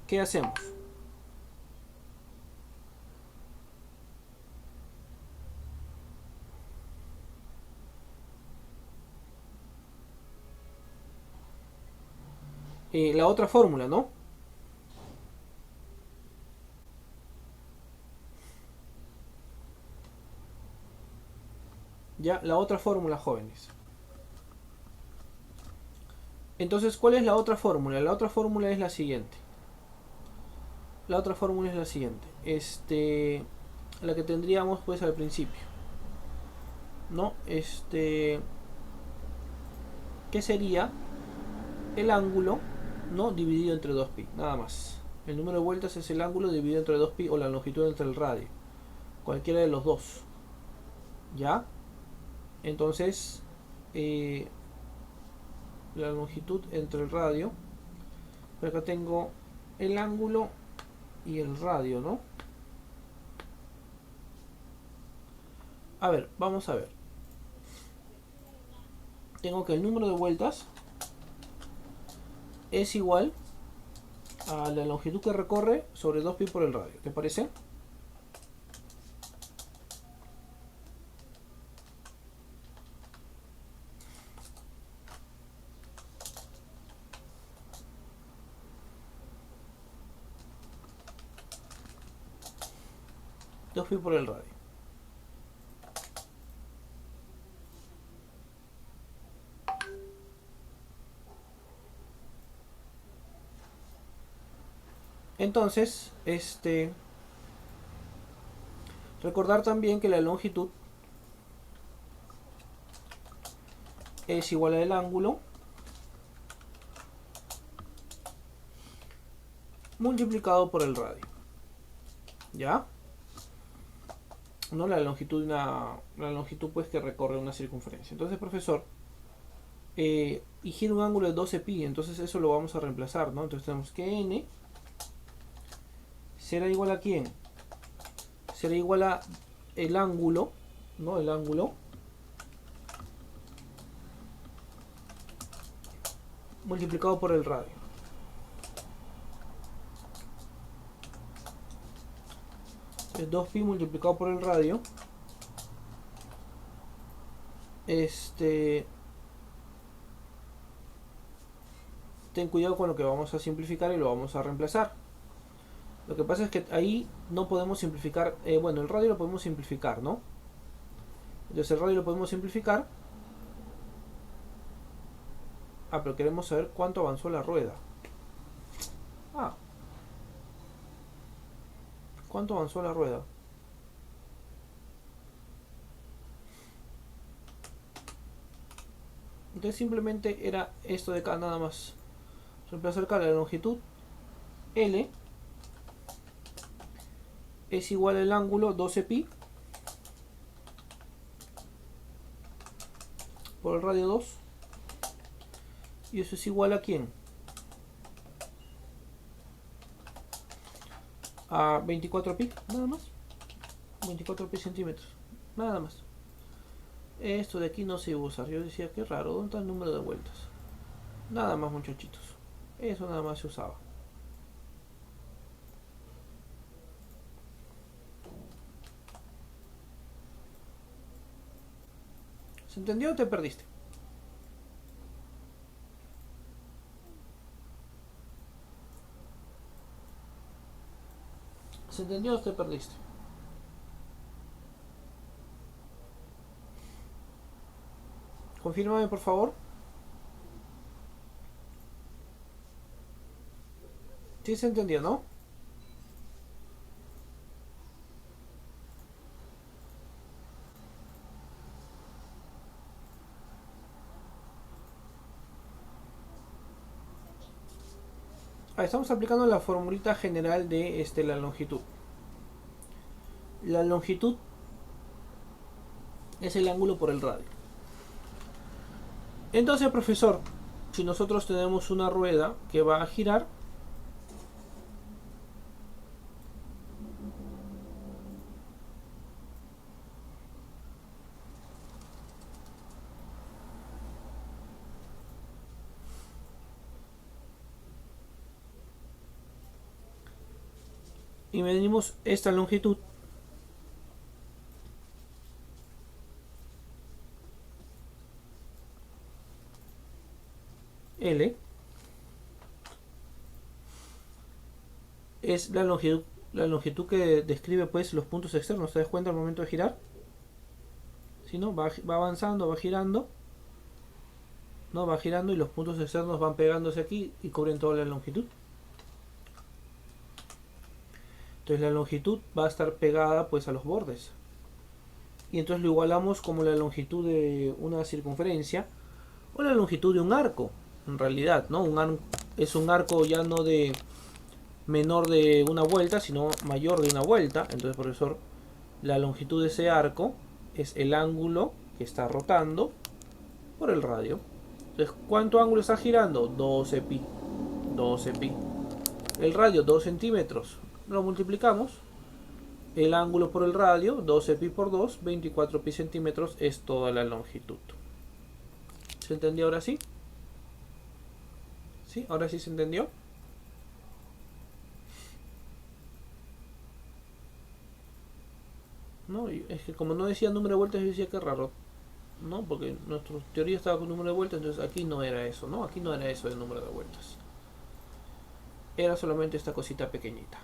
¿qué hacemos? La otra fórmula, ¿no? Ya, la otra fórmula, jóvenes. Entonces, ¿cuál es la otra fórmula? La otra fórmula es la siguiente. La otra fórmula es la siguiente. La que tendríamos pues al principio. ¿No? ¿Qué sería el ángulo, ¿no? Dividido entre 2pi, nada más. El número de vueltas es el ángulo dividido entre 2pi o la longitud entre el radio. Cualquiera de los dos. ¿Ya? Entonces, la longitud entre el radio. Pero acá tengo el ángulo y el radio, ¿no? A ver, vamos a ver. Tengo que el número de vueltas es igual a la longitud que recorre sobre 2pi por el radio. ¿Te parece? Dos pi por el radio. Entonces, recordar también que la longitud es igual al ángulo multiplicado por el radio. ¿Ya? ¿No? La longitud pues que recorre una circunferencia. Entonces, profesor, y gira un ángulo de 12 pi, entonces eso lo vamos a reemplazar, ¿no? Entonces tenemos que n será igual a ¿quién? Será igual a el ángulo, ¿no? El ángulo multiplicado por el radio. Es 2pi multiplicado por el radio. Ten cuidado con lo que vamos a simplificar y lo vamos a reemplazar. Lo que pasa es que ahí no podemos simplificar, bueno, el radio lo podemos simplificar, ¿no? Entonces el radio lo podemos simplificar. Ah, pero queremos saber cuánto avanzó la rueda. Ah, ¿cuánto avanzó la rueda? Entonces simplemente era esto de acá nada más. Reemplazar acá la longitud L es igual al ángulo 12pi por el radio 2. Y eso es igual a ¿quién? A 24pi, nada más. 24pi centímetros, nada más. Esto de aquí no se iba a usar. Yo decía, qué raro, ¿dónde está el número de vueltas? Nada más, muchachitos. Eso nada más se usaba. ¿Se entendió o te perdiste? ¿Se entendió o te perdiste? Confírmame, por favor. Sí se entendió, ¿no? Estamos aplicando la formulita general de la longitud. La longitud es el ángulo por el radio. Entonces, profesor, si nosotros tenemos una rueda que va a girar, y medimos esta longitud, L, es la longitud que describe pues los puntos externos. ¿Te das cuenta al momento de girar? Si no, va avanzando, va girando, no va girando y los puntos externos van pegándose aquí y cubren toda la longitud. Entonces la longitud va a estar pegada pues a los bordes. Y entonces lo igualamos como la longitud de una circunferencia o la longitud de un arco. En realidad, ¿no? Es un arco ya no de menor de una vuelta, sino mayor de una vuelta. Entonces, profesor, la longitud de ese arco es el ángulo que está rotando por el radio. Entonces, ¿cuánto ángulo está girando? 12 pi. 12 pi. El radio, 2 centímetros. Lo multiplicamos. El ángulo por el radio, 12 pi por 2, 24 pi centímetros es toda la longitud. ¿Se entendió ahora sí? ¿Sí? ¿Ahora sí se entendió? No, es que como no decía número de vueltas, yo decía que raro, ¿no? Porque nuestra teoría estaba con número de vueltas, entonces aquí no era eso, ¿no? Aquí no era eso de número de vueltas. Era solamente esta cosita pequeñita.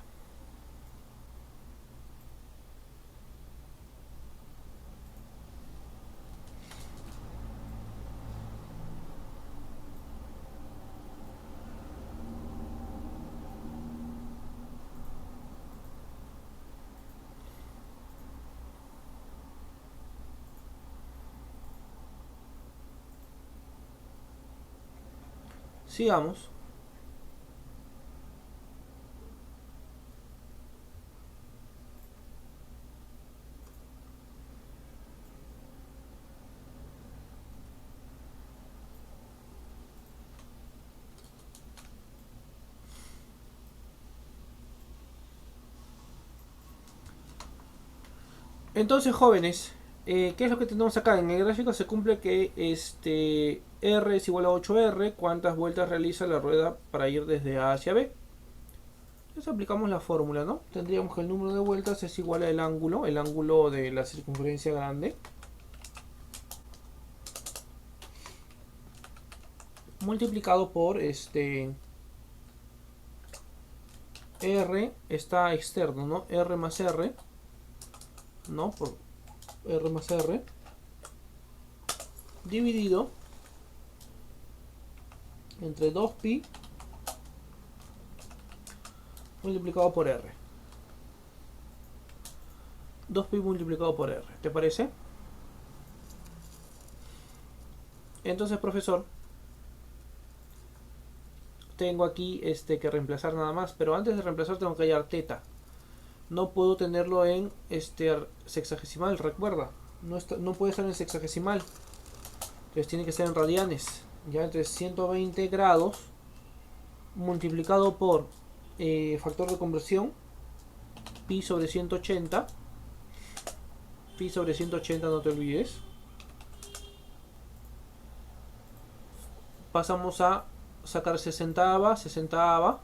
Sigamos. Entonces, jóvenes, ¿qué es lo que tenemos acá? En el gráfico se cumple que R es igual a 8R, cuántas vueltas realiza la rueda para ir desde A hacia B. Entonces aplicamos la fórmula, ¿no? Tendríamos que el número de vueltas es igual al ángulo, el ángulo de la circunferencia grande, multiplicado por R está externo, ¿no? R más R, ¿no? Por R más R, dividido entre 2pi multiplicado por R. 2pi multiplicado por R, ¿te parece? Entonces, profesor, tengo aquí que reemplazar nada más, pero antes de reemplazar tengo que hallar teta. No puedo tenerlo en sexagesimal, recuerda. No puede estar en sexagesimal. Entonces tiene que ser en radianes. Ya entre 120 grados multiplicado por factor de conversión pi sobre 180. Pi sobre 180, no te olvides. Pasamos a sacar 60ava.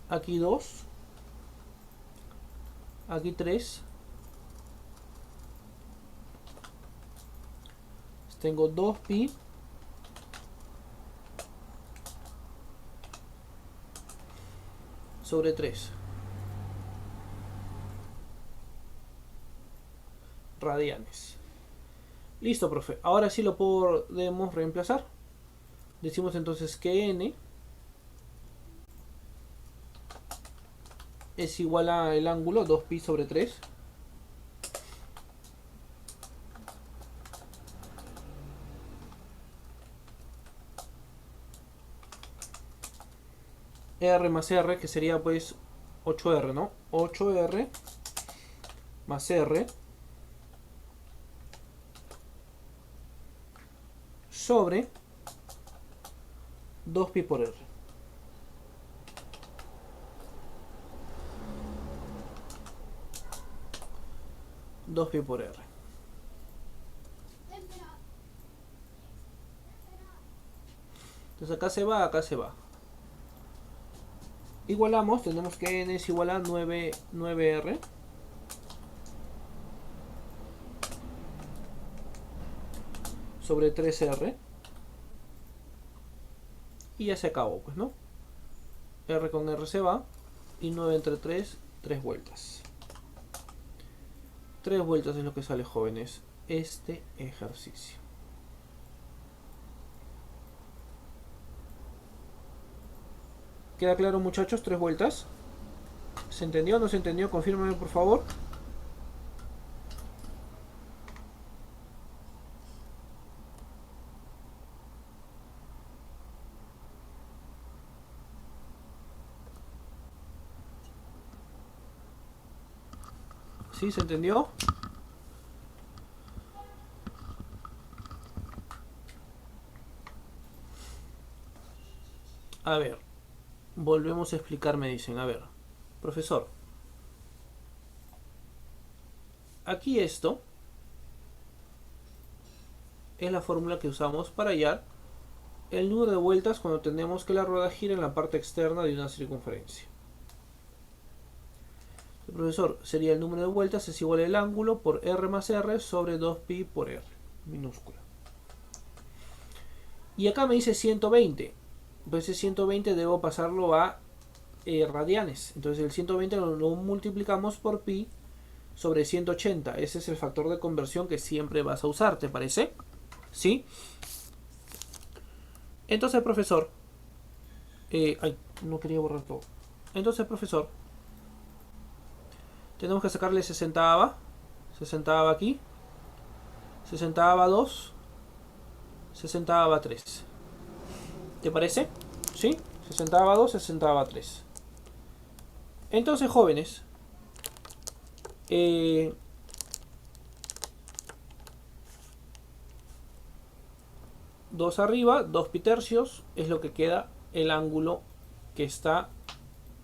Aquí 2. Aquí 3. Tengo 2pi sobre 3 radianes. Listo, profe. Ahora sí lo podemos reemplazar. Decimos entonces que n es igual al ángulo 2pi sobre 3 R más R, que sería pues 8R, ¿no? 8R más R sobre 2pi por R. Pi por R. Entonces acá se va, acá se va. Igualamos, tenemos que n es igual a 9R sobre 3R. Y ya se acabó, pues, ¿no? R con R se va. Y 9 entre 3, 3 vueltas. 3 vueltas es lo que sale, jóvenes, este ejercicio. ¿Queda claro, muchachos? 3 vueltas. ¿Se entendió o no se entendió? Confírmame, por favor. ¿Sí? ¿Se entendió? A ver, volvemos a explicar, me dicen. A ver, profesor, aquí esto es la fórmula que usamos para hallar el número de vueltas cuando tenemos que la rueda gira en la parte externa de una circunferencia. El profesor, sería el número de vueltas es igual al ángulo por R más R sobre 2pi por R, minúscula. Y acá me dice 120. Entonces 120 debo pasarlo a radianes. Entonces el 120 lo multiplicamos por pi sobre 180. Ese es el factor de conversión que siempre vas a usar, ¿te parece? ¿Sí? Entonces, profesor... ay, no quería borrar todo. Entonces, profesor, tenemos que sacarle 60ava. 60ava aquí. 60ava 2. 60ava 3. ¿Te parece? ¿Sí? 60ava 2, 60ava 3. Entonces, jóvenes, 2 arriba, 2 pi tercios es lo que queda el ángulo que está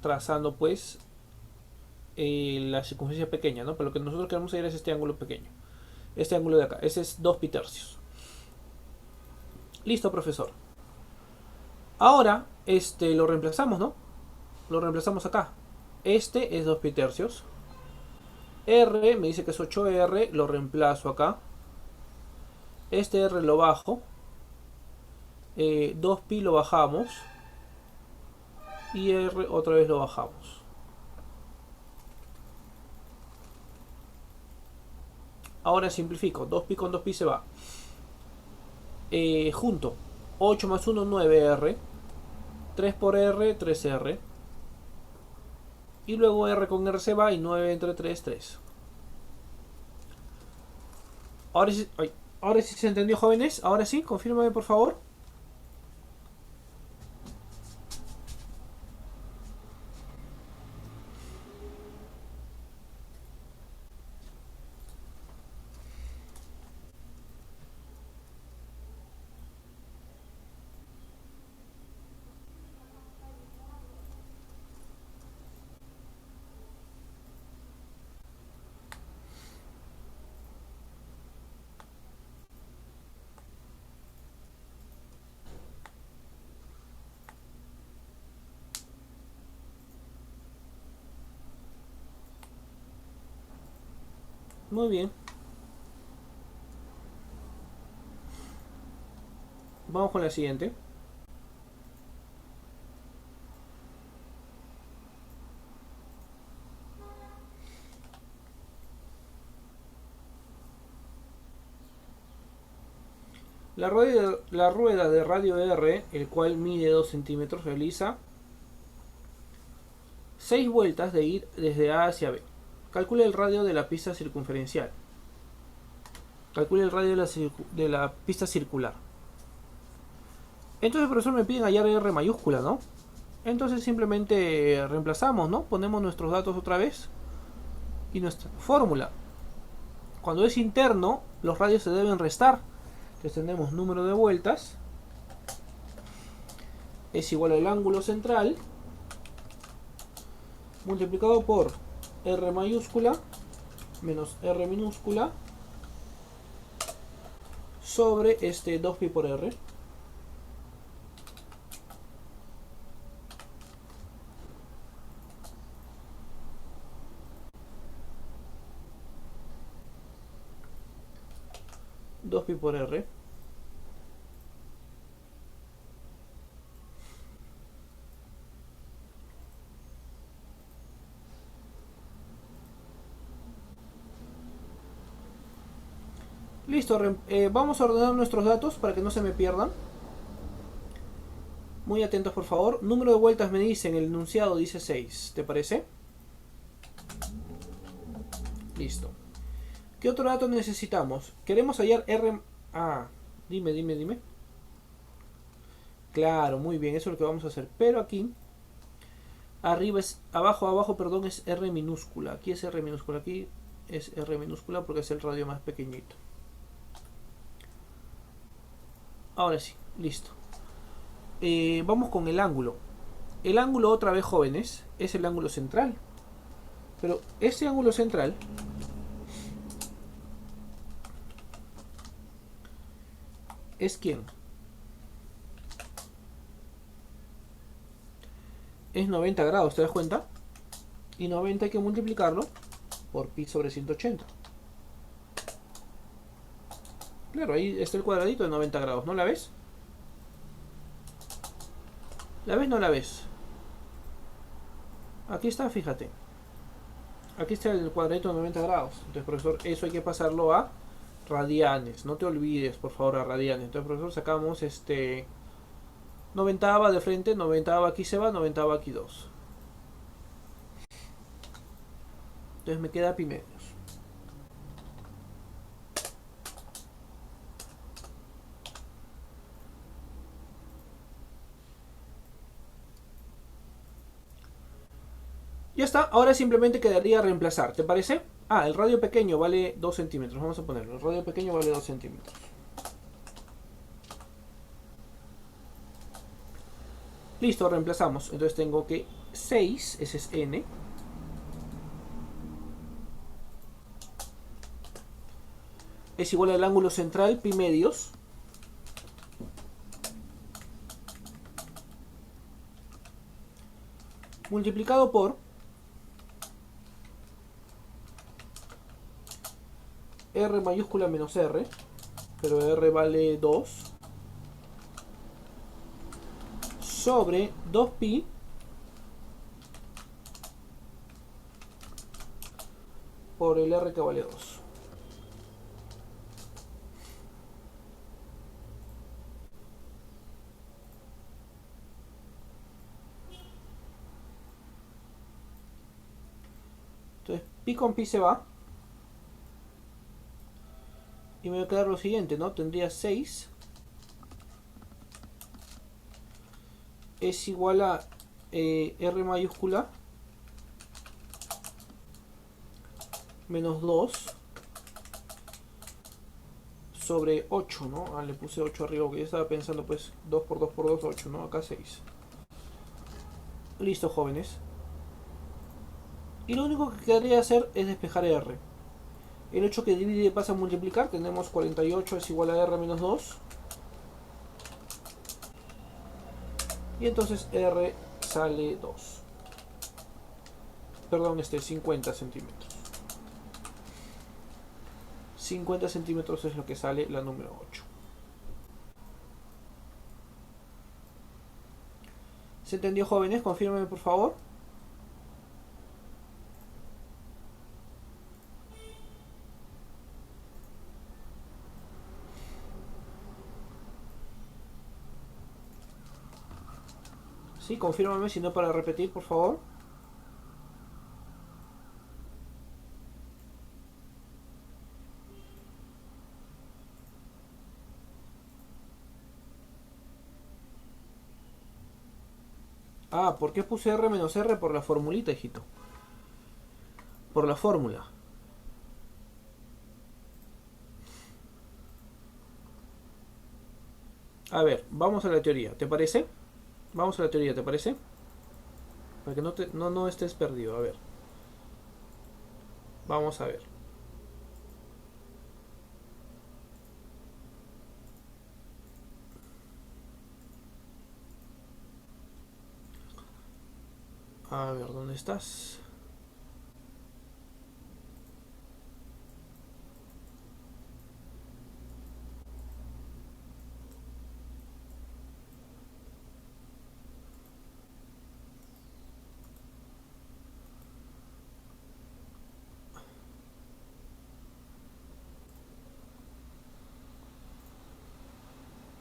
trazando pues la circunferencia pequeña, ¿no? Pero lo que nosotros queremos hallar es este ángulo pequeño. Este ángulo de acá. Ese es 2 pi tercios. Listo, profesor. Ahora, lo reemplazamos, ¿no? Lo reemplazamos acá. Este es 2 pi tercios. R me dice que es 8R, lo reemplazo acá. Este R lo bajo. 2 pi lo bajamos. Y R otra vez lo bajamos. Ahora simplifico. 2 pi con 2 pi se va. Junto. 8 más 1, 9R. 3 por R, 3R. Y luego R con R se va y 9 entre 3, 3. Ahora sí, ahora sí se entendió, jóvenes. Ahora sí, confírmame por favor. Muy bien. Vamos con la siguiente. La rueda de radio R, el cual mide 2 centímetros, realiza 6 vueltas de ir desde A hacia B. Calcula el radio de la pista circunferencial. Calcula el radio de la pista circular. Entonces, profesor, me piden hallar R mayúscula, ¿no? Entonces simplemente reemplazamos, ¿no? Ponemos nuestros datos otra vez. Y nuestra fórmula. Cuando es interno, los radios se deben restar. Entonces tenemos número de vueltas. Es igual al ángulo central. Multiplicado por R mayúscula menos R minúscula. Sobre 2 pi por R. Pi por R. Listo, vamos a ordenar nuestros datos para que no se me pierdan. Muy atentos por favor. Número de vueltas me dice en el enunciado, dice 6. ¿Te parece? Listo. ¿Qué otro dato necesitamos? Queremos hallar R... Ah, dime. Claro, muy bien, eso es lo que vamos a hacer. Pero aquí, arriba es... Abajo, perdón, es R minúscula. Aquí es R minúscula, aquí es R minúscula porque es el radio más pequeñito. Ahora sí, listo. Vamos con el ángulo. El ángulo, otra vez, jóvenes, es el ángulo central. Pero este ángulo central es ¿quién? Es 90 grados, ¿te das cuenta? Y 90 hay que multiplicarlo por pi sobre 180. Claro, ahí está el cuadradito de 90 grados, ¿no la ves? ¿La ves o no la ves? Aquí está, fíjate. Aquí está el cuadradito de 90 grados. Entonces, profesor, eso hay que pasarlo a radianes. No te olvides, por favor, a radianes. Entonces, profesor, sacamos 90 de frente, 90 aquí se va, 90 aquí 2. Entonces me queda pi medios. Ya está, ahora simplemente quedaría reemplazar, ¿te parece? Ah, el radio pequeño vale 2 centímetros, vamos a ponerlo. El radio pequeño vale 2 centímetros. Listo, reemplazamos. Entonces tengo que 6, ese es n. es igual al ángulo central pi medios multiplicado por R mayúscula menos R, pero R vale 2, sobre 2pi por el R que vale 2. Entonces pi con pi se va y me va a quedar lo siguiente, ¿no? Tendría 6 es igual a R mayúscula menos 2 sobre 8, ¿no? Le puse 8 arriba porque yo estaba pensando pues 2 por 2 por 2, 8, ¿no? Acá 6. Listo, jóvenes. Y lo único que quedaría hacer es despejar R. El 8 que divide pasa a multiplicar. Tenemos 48 es igual a R menos 2. Y entonces R sale 2. Perdón, 50 centímetros. 50 centímetros es lo que sale la número 8. ¿Se entendió, jóvenes? Confírmenme, por favor. Sí, confírmame, si no para repetir, por favor. Ah, ¿por qué puse R menos R? Por la formulita, hijito. Por la fórmula. A ver, vamos a la teoría, ¿te parece? Vamos a la teoría, ¿te parece? Para que no estés perdido, a ver. Vamos a ver. A ver, ¿dónde estás?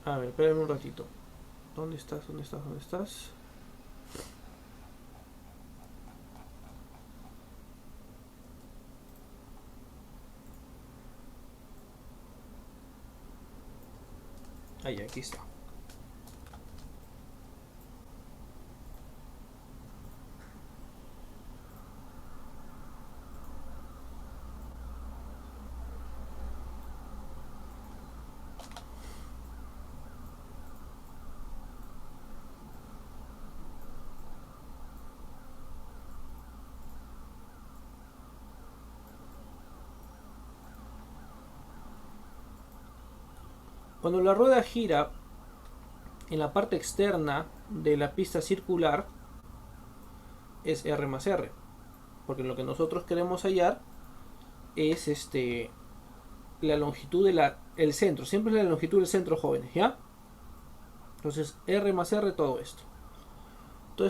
A ver, espérame un ratito. ¿Dónde estás? ¿Dónde estás? ¿Dónde estás? Ahí, aquí está. Cuando la rueda gira en la parte externa de la pista circular es R más R, porque lo que nosotros queremos hallar es la longitud el centro, siempre es la longitud del centro, jóvenes, ¿ya? Entonces R más R, todo esto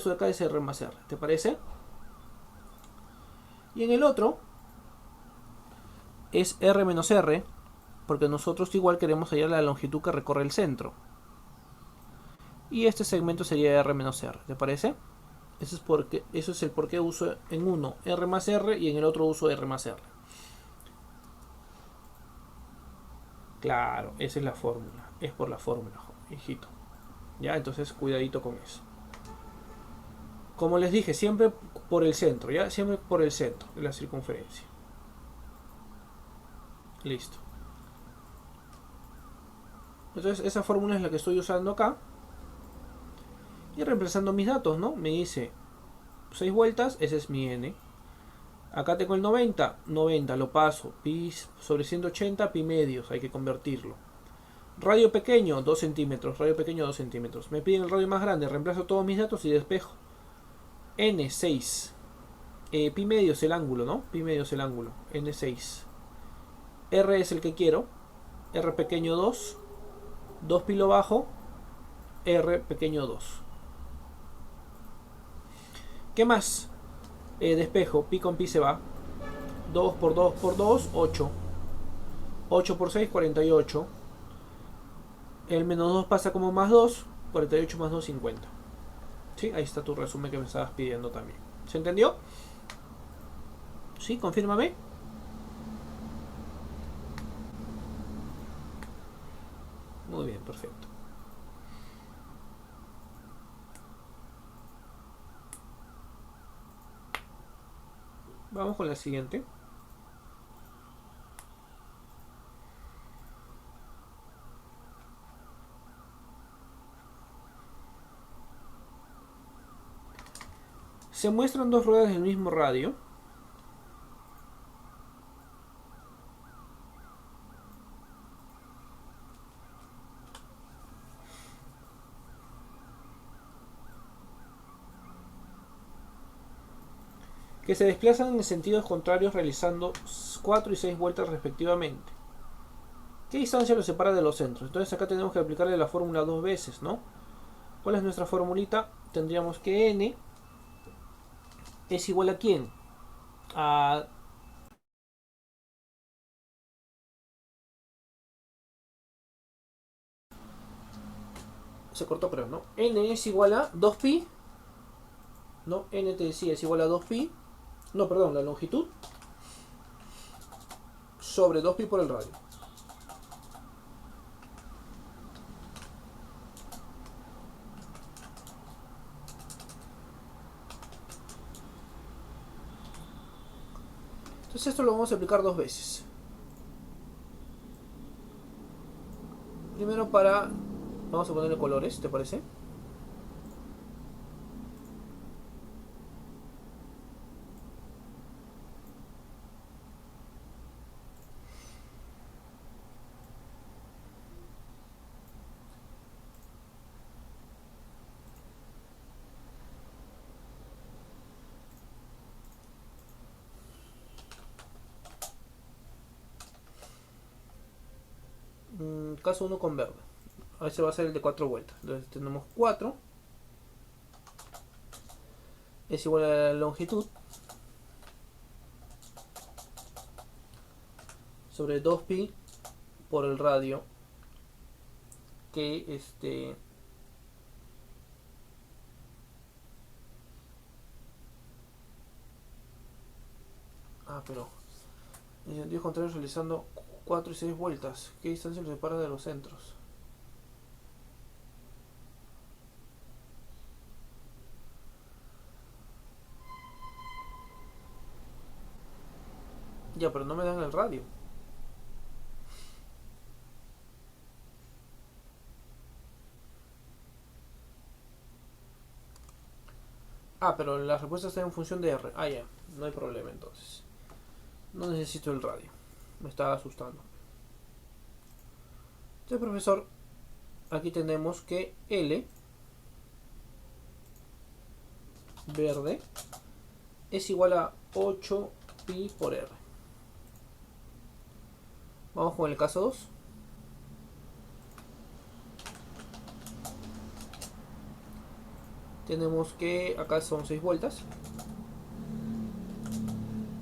de acá es R más R, ¿te parece? Y en el otro es R menos R, porque nosotros igual queremos hallar la longitud que recorre el centro. Y este segmento sería R menos R, ¿te parece? Eso es el por qué uso en uno R más R y en el otro uso R más R. Claro, esa es la fórmula. Es por la fórmula, hijito. Ya, entonces cuidadito con eso. Como les dije, siempre por el centro, ¿ya? Siempre por el centro de la circunferencia. Listo. Entonces esa fórmula es la que estoy usando acá. Y reemplazando mis datos, ¿no? Me dice 6 vueltas, ese es mi n. Acá tengo el 90. 90 lo paso. Pi sobre 180, pi medios. Hay que convertirlo. Radio pequeño, 2 centímetros. Radio pequeño, 2 centímetros. Me piden el radio más grande. Reemplazo todos mis datos y despejo. N6. Pi medio es el ángulo, ¿no? Pi medio es el ángulo. N6. R es el que quiero. R pequeño 2. 2 pi lo bajo. R pequeño 2. ¿Qué más? Despejo. Pi con pi se va. 2 por 2 por 2, 8. 8 por 6, 48. El menos 2 pasa como más 2. 48 más 2, 50. ¿Sí? Ahí está tu resumen que me estabas pidiendo también. ¿Se entendió? ¿Sí? Confírmame. Muy bien, perfecto. Vamos con la siguiente. Se muestran dos ruedas del mismo radio. Que se desplazan en sentidos contrarios realizando 4 y 6 vueltas respectivamente. ¿Qué distancia los separa de los centros? Entonces acá tenemos que aplicarle la fórmula dos veces, ¿no? ¿Cuál es nuestra formulita? Tendríamos que n es igual a ¿quién? A... Se cortó, pero no. N es igual a 2pi. No, n te decía es igual a 2pi. No, perdón, la longitud. Sobre 2pi por el radio. Entonces esto lo vamos a aplicar dos veces. Primero para... Vamos a ponerle colores, ¿te parece? Caso 1 con verde. A ese va a ser el de 4 vueltas. Entonces tenemos 4. Es igual a la longitud. Sobre 2pi por el radio. Que pero... En sentido contrario realizando 4 y 6 vueltas. ¿Qué distancia los separa de los centros? Ya, pero no me dan el radio. Pero la respuesta está en función de R. Ya, no hay problema entonces. No necesito el radio. Me estaba asustando. Entonces, profesor, aquí tenemos que L verde es igual a 8pi por R. Vamos con el caso 2. Tenemos que acá son 6 vueltas.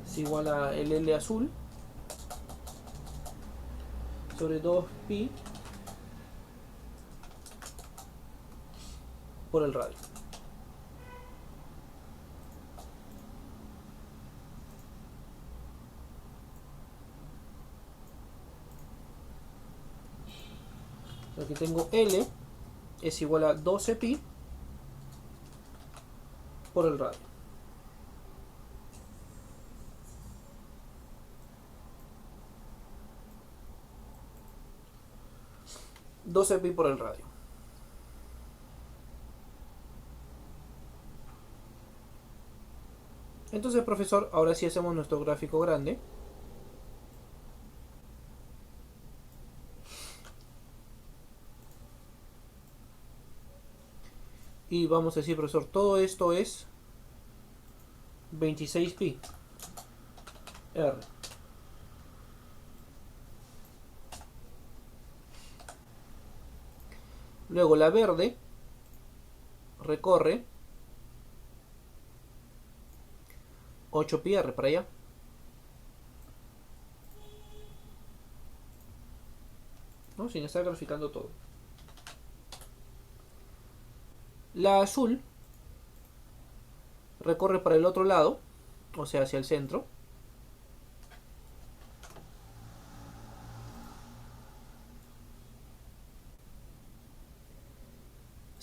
Es igual a el L azul sobre 2pi por el radio. Aquí tengo L es igual a 12pi por el radio. $12pi por el radio. Entonces, profesor, ahora sí hacemos nuestro gráfico grande. Y vamos a decir, profesor, todo esto es 26pi R. Luego la verde recorre 8pi R para allá. ¿No? Sin estar graficando todo. La azul recorre para el otro lado, o sea, hacia el centro.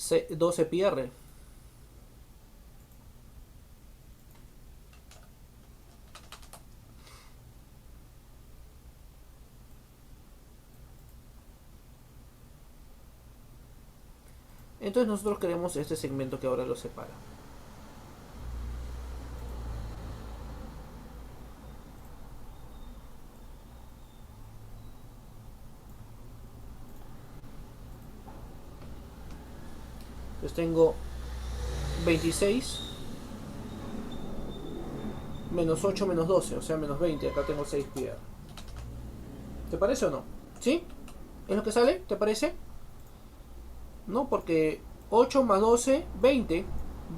12pi R. Entonces nosotros queremos este segmento que ahora lo separa. Entonces tengo 26 menos 8 menos 12, o sea menos 20. Acá tengo 6 pi R. ¿Te parece o no? ¿Sí? ¿Es lo que sale? ¿Te parece? No, porque 8 más 12, 20.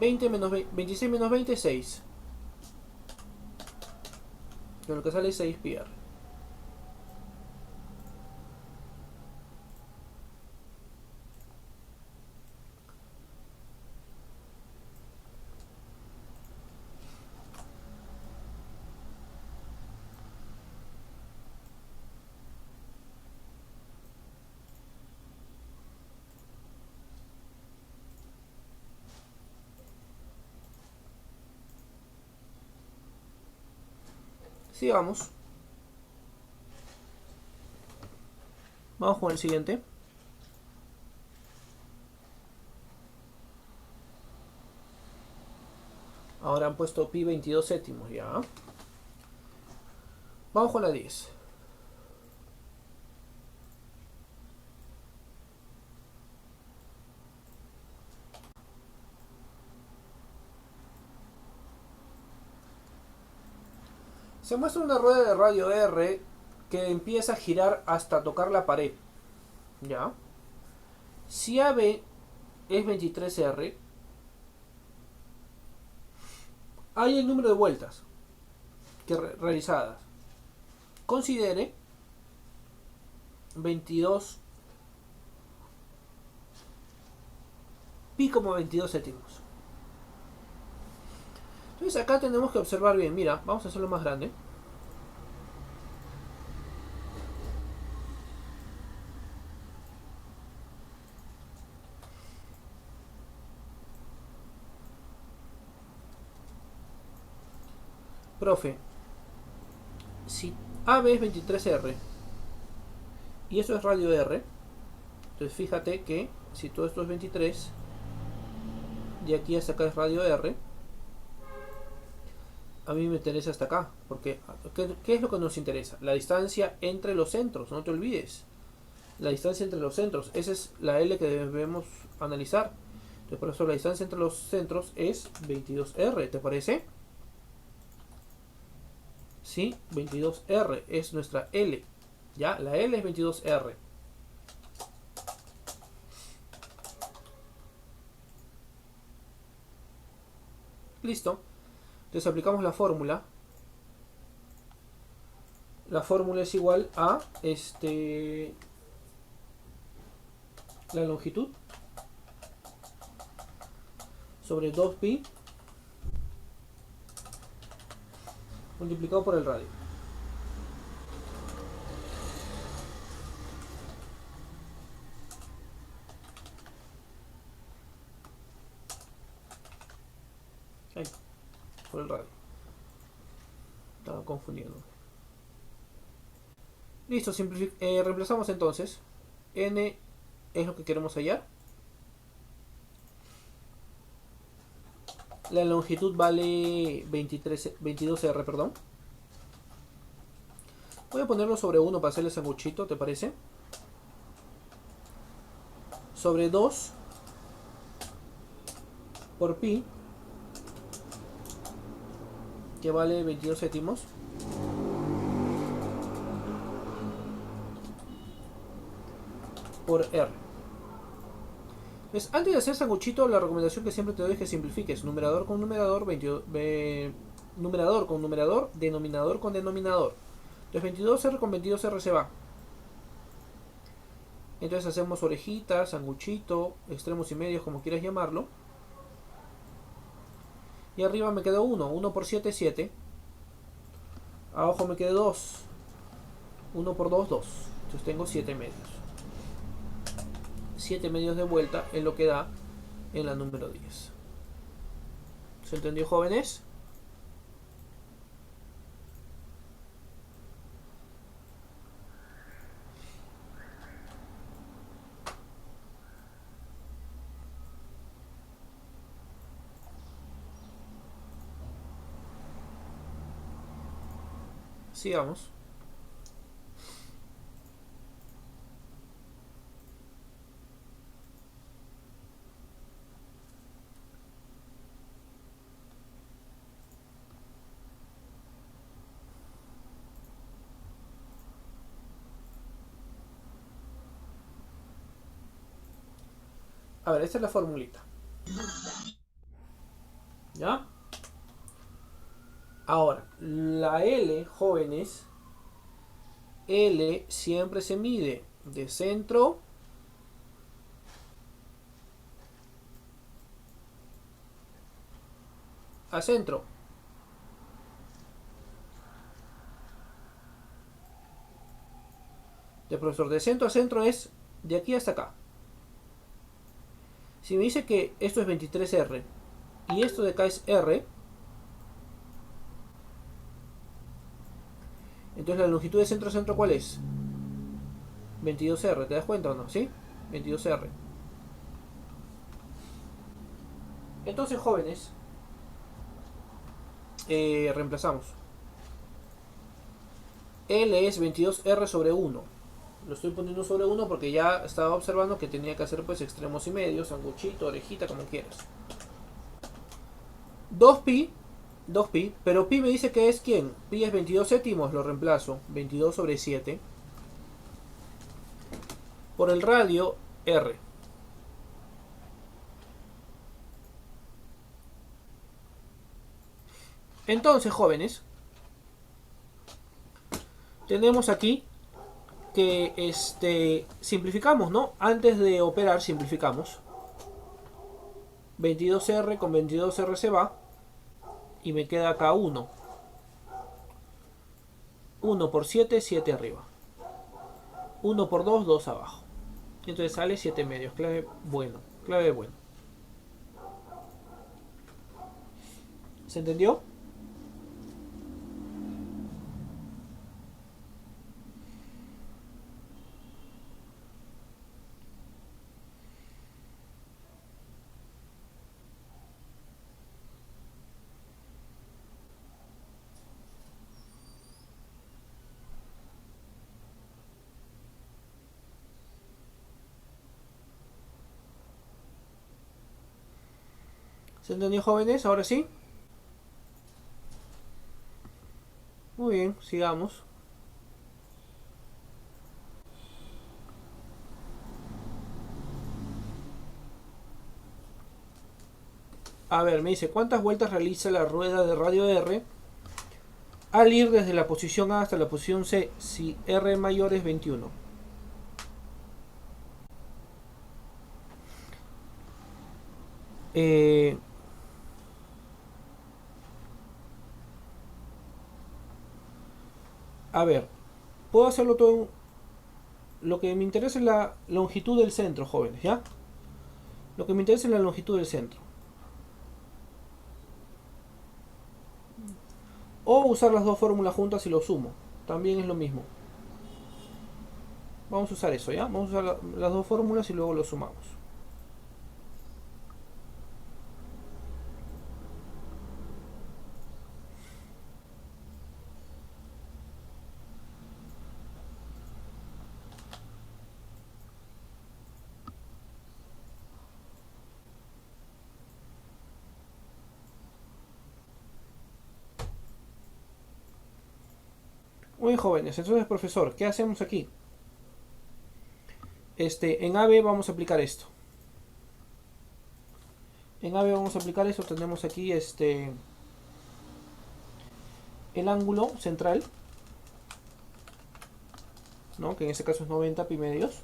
20 menos 20, 26 menos 20, 6. Pero lo que sale es 6 pi R. Sigamos. Vamos con el siguiente. Ahora han puesto pi 22 séptimos ya. Vamos con la 10. Se muestra una rueda de radio R que empieza a girar hasta tocar la pared. ¿Ya? Si AB es 23R, hay el número de vueltas que realizadas. Considere 22 pi como 22 séptimos. Entonces acá tenemos que observar bien. Mira, vamos a hacerlo más grande. Profe, si AB es 23R y eso es radio R, entonces fíjate que si todo esto es 23, de aquí hasta acá es radio R, a mí me interesa hasta acá, porque ¿qué es lo que nos interesa? La distancia entre los centros, no te olvides. La distancia entre los centros, esa es la L que debemos analizar. Entonces por eso la distancia entre los centros es 22R, ¿te parece? Sí, 22R es nuestra L. Ya, la L es 22R. Listo. Entonces aplicamos la fórmula. La fórmula es igual a la longitud sobre 2pi multiplicado por el radio. Ahí, por el radio. Estaba confundiendo. Listo, reemplazamos entonces. N es lo que queremos hallar. La longitud vale 22R, perdón. Voy a ponerlo sobre 1 para hacerle sanguchito, ¿te parece? Sobre 2 por pi, que vale 22 céntimos. Por R. Pues antes de hacer sanguchito, la recomendación que siempre te doy es que simplifiques. Numerador con numerador, numerador con numerador, denominador con denominador. Entonces 22R con 22R se va. Entonces hacemos orejita, sanguchito, extremos y medios, como quieras llamarlo. Y arriba me quedó 1. 1 por 7, 7. Abajo me quedó 2. 1 por 2, 2. Entonces tengo 7 medios. 7 medios de vuelta es lo que da en la número 10. ¿Se entendió, jóvenes? Sigamos. A ver, esta es la formulita. ¿Ya? Ahora, la L, jóvenes, L siempre se mide de centro a centro. De profesor, de centro a centro es de aquí hasta acá. Si me dice que esto es 23R y esto de acá es R, entonces la longitud de centro a centro, ¿cuál es? 22R, ¿te das cuenta o no? ¿Sí? 22R. Entonces, jóvenes, reemplazamos. L es 22R sobre 1. Lo estoy poniendo sobre 1 porque ya estaba observando que tenía que hacer pues extremos y medios, sanguchito, orejita, como quieras. 2pi, 2pi, pero pi me dice que es ¿quién? Pi es 22 céntimos, lo reemplazo. 22 sobre 7. Por el radio R. Entonces, jóvenes, tenemos aquí que simplificamos, ¿no? Antes de operar simplificamos. 22R con 22R se va y me queda acá 1. 1 por 7, 7 arriba. 1 por 2, 2 abajo. Entonces sale 7 medios. Clave bueno. Clave bueno. ¿Se entendió? ¿Se entendió, jóvenes? Ahora sí. Muy bien, sigamos. A ver, me dice, ¿cuántas vueltas realiza la rueda de radio R al ir desde la posición A hasta la posición C si R mayor es 21? A ver, puedo hacerlo todo. Lo que me interesa es la longitud del centro, jóvenes, ¿ya? Lo que me interesa es la longitud del centro. O usar las dos fórmulas juntas y lo sumo. También es lo mismo. Vamos a usar eso, ¿ya? Vamos a usar las dos fórmulas y luego lo sumamos. Muy jóvenes, entonces profesor, ¿qué hacemos aquí? En AB vamos a aplicar esto. En AB vamos a aplicar esto, tenemos aquí el ángulo central, ¿no? Que en este caso es 90 pi medios.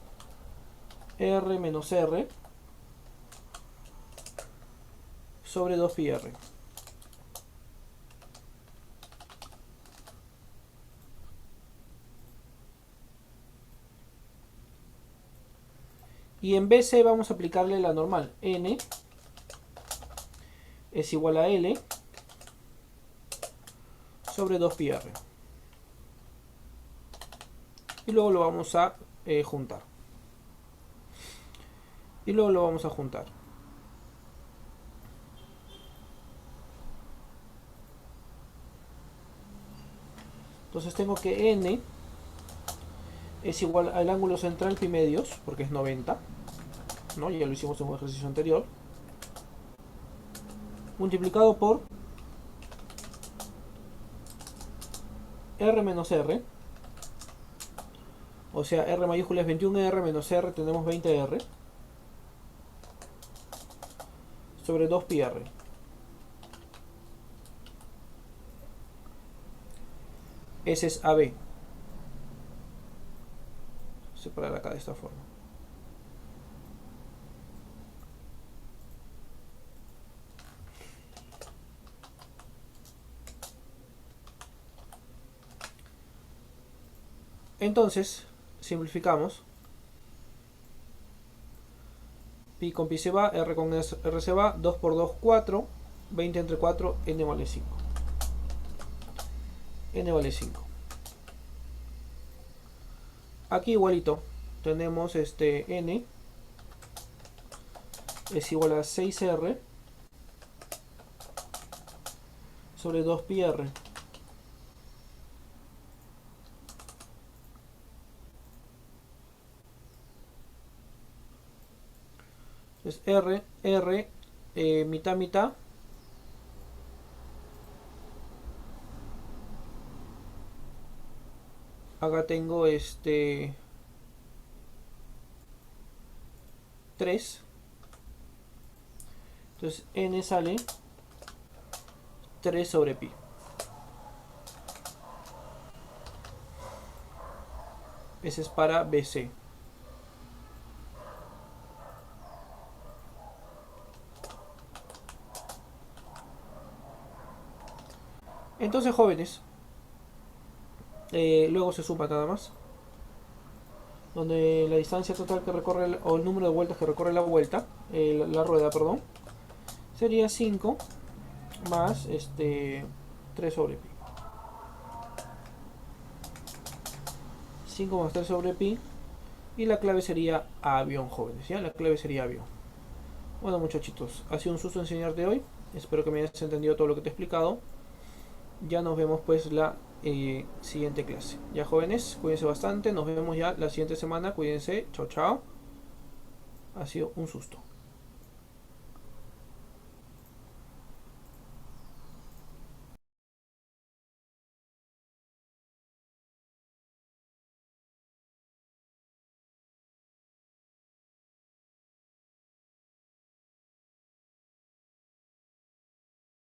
R menos R sobre 2 pi R. Y en BC vamos a aplicarle la normal. N es igual a L sobre 2 pi R. Y luego lo vamos a juntar. Y luego lo vamos a juntar. Entonces tengo que N es igual al ángulo central pi medios, porque es 90, ¿no? Ya lo hicimos en un ejercicio anterior. Multiplicado por R menos R. O sea, R mayúscula es 21R menos R, tenemos 20R. Sobre 2 pi R. Ese es AB. Separar acá de esta forma. Entonces, simplificamos. Pi con pi se va, R con R se va, 2 por 2, 4, 20 entre 4, N vale 5. N vale 5. Aquí igualito, tenemos N es igual a 6R sobre 2 pi R. Entonces R, mitad, mitad. Acá tengo 3. Entonces N sale 3 sobre pi. Ese es para BC. Entonces, jóvenes, luego se suma nada más, donde la distancia total que recorre, o el número de vueltas que recorre la vuelta, la rueda, perdón, sería 5 más 3 sobre pi. 5 más 3 sobre pi. Y la clave sería avión, jóvenes, ¿ya? La clave sería avión. Bueno, muchachitos, ha sido un susto enseñarte hoy. Espero que me hayas entendido todo lo que te he explicado. Ya nos vemos pues la siguiente clase. Ya, jóvenes, cuídense bastante. Nos vemos ya la siguiente semana. Cuídense. Chao, chao. Ha sido un susto.